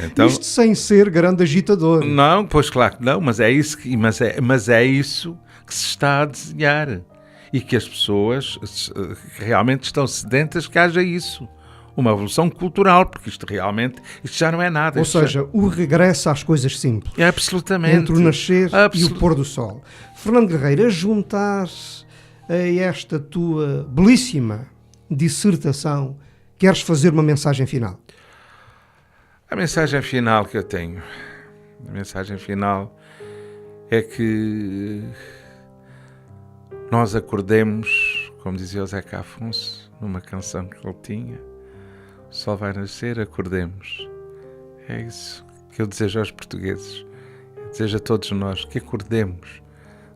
Então, isto sem ser grande agitador. Não, pois claro que não, mas é isso que se está a desenhar. E que as pessoas realmente estão sedentas que haja isso. Uma evolução cultural, porque isto já não é nada. Ou seja, o regresso às coisas simples. É absolutamente. Entre o nascer e o pôr do sol. Fernando Guerreiro, a juntar-se a esta tua belíssima dissertação, queres fazer uma mensagem final? A mensagem final que eu tenho, é que nós acordemos, como dizia o Zeca Afonso, numa canção que ele tinha: o sol vai nascer, acordemos. É isso que eu desejo aos portugueses, desejo a todos nós, que acordemos,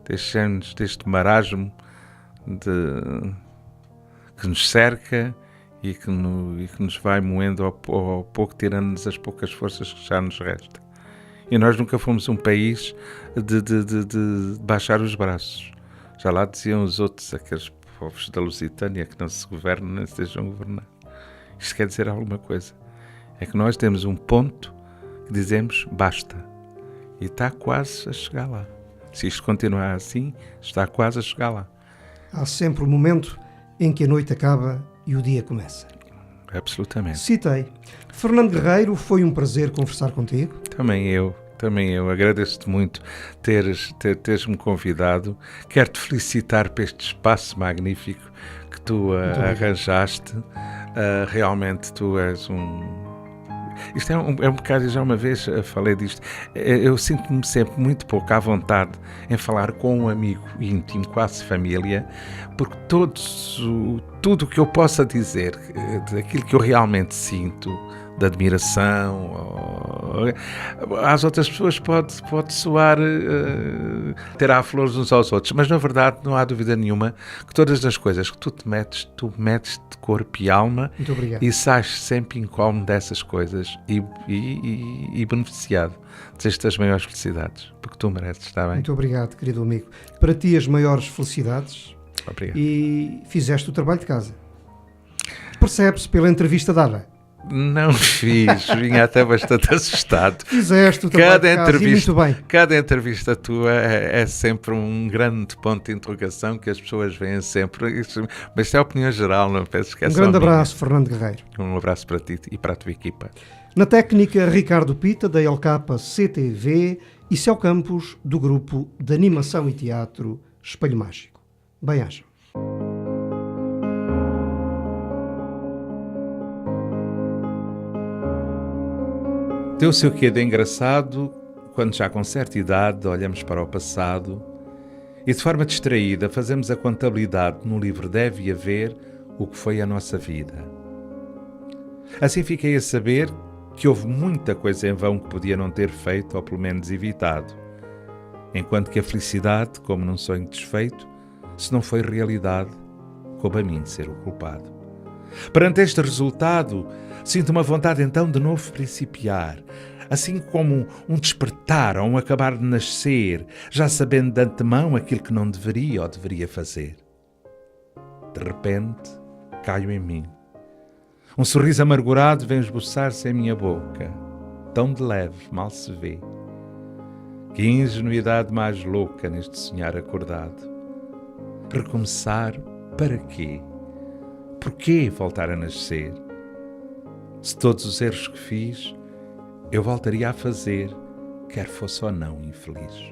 deixemos deste marasmo que nos cerca e que nos vai moendo ao pouco, tirando-nos as poucas forças que já nos resta. E nós nunca fomos um país de baixar os braços. Já lá diziam os outros, aqueles povos da Lusitânia, que não se governam nem se deixam governar. Isto quer dizer alguma coisa. É que nós temos um ponto que dizemos basta. E está quase a chegar lá. Se isto continuar assim, está quase a chegar lá. Há sempre um momento em que a noite acaba e o dia começa. Absolutamente. Citei. Fernando Guerreiro, foi um prazer conversar contigo. Também eu. Agradeço-te muito teres-me convidado. Quero-te felicitar por este espaço magnífico que tu arranjaste. Realmente tu és Isto é um bocado, já uma vez falei disto, eu sinto-me sempre muito pouco à vontade em falar com um amigo íntimo, quase família, porque tudo o que eu possa dizer, daquilo que eu realmente sinto, de admiração, às outras pessoas pode soar tirar flores uns aos outros, mas na verdade não há dúvida nenhuma que todas as coisas que tu metes de corpo e alma. Muito obrigado. E sais sempre incómodo dessas coisas e beneficiado. Desejo-te as maiores felicidades, porque tu mereces, está bem? Muito obrigado, querido amigo. Para ti as maiores felicidades. Obrigado. E fizeste o trabalho de casa. Percebe-se pela entrevista dada. Não fiz, vinha até bastante assustado. Fizeste o trabalho de casa e muito bem. Cada entrevista tua é sempre um grande ponto de interrogação que as pessoas veem sempre. Mas isto é a opinião geral, não penses que é Um só grande minha. abraço, Fernando Guerreiro. Um abraço para ti e para a tua equipa. Na técnica, Ricardo Pita, da LK CTV, e Céu Campos, do grupo de animação e teatro Espelho Mágico. Bem-ajam. Tem o seu quê de engraçado quando já com certa idade olhamos para o passado e de forma distraída fazemos a contabilidade no livro Deve Haver o que foi a nossa vida. Assim fiquei a saber que houve muita coisa em vão que podia não ter feito ou pelo menos evitado, enquanto que a felicidade, como num sonho desfeito, se não foi realidade, coube a mim ser o culpado. Perante este resultado, sinto uma vontade então de novo principiar, assim como um despertar ou um acabar de nascer, já sabendo de antemão aquilo que não deveria ou deveria fazer. De repente, caio em mim. Um sorriso amargurado vem esboçar-se em minha boca, tão de leve, mal se vê. Que ingenuidade mais louca neste sonhar acordado. Recomeçar para quê? Porquê voltar a nascer? Se todos os erros que fiz, eu voltaria a fazer, quer fosse ou não infeliz.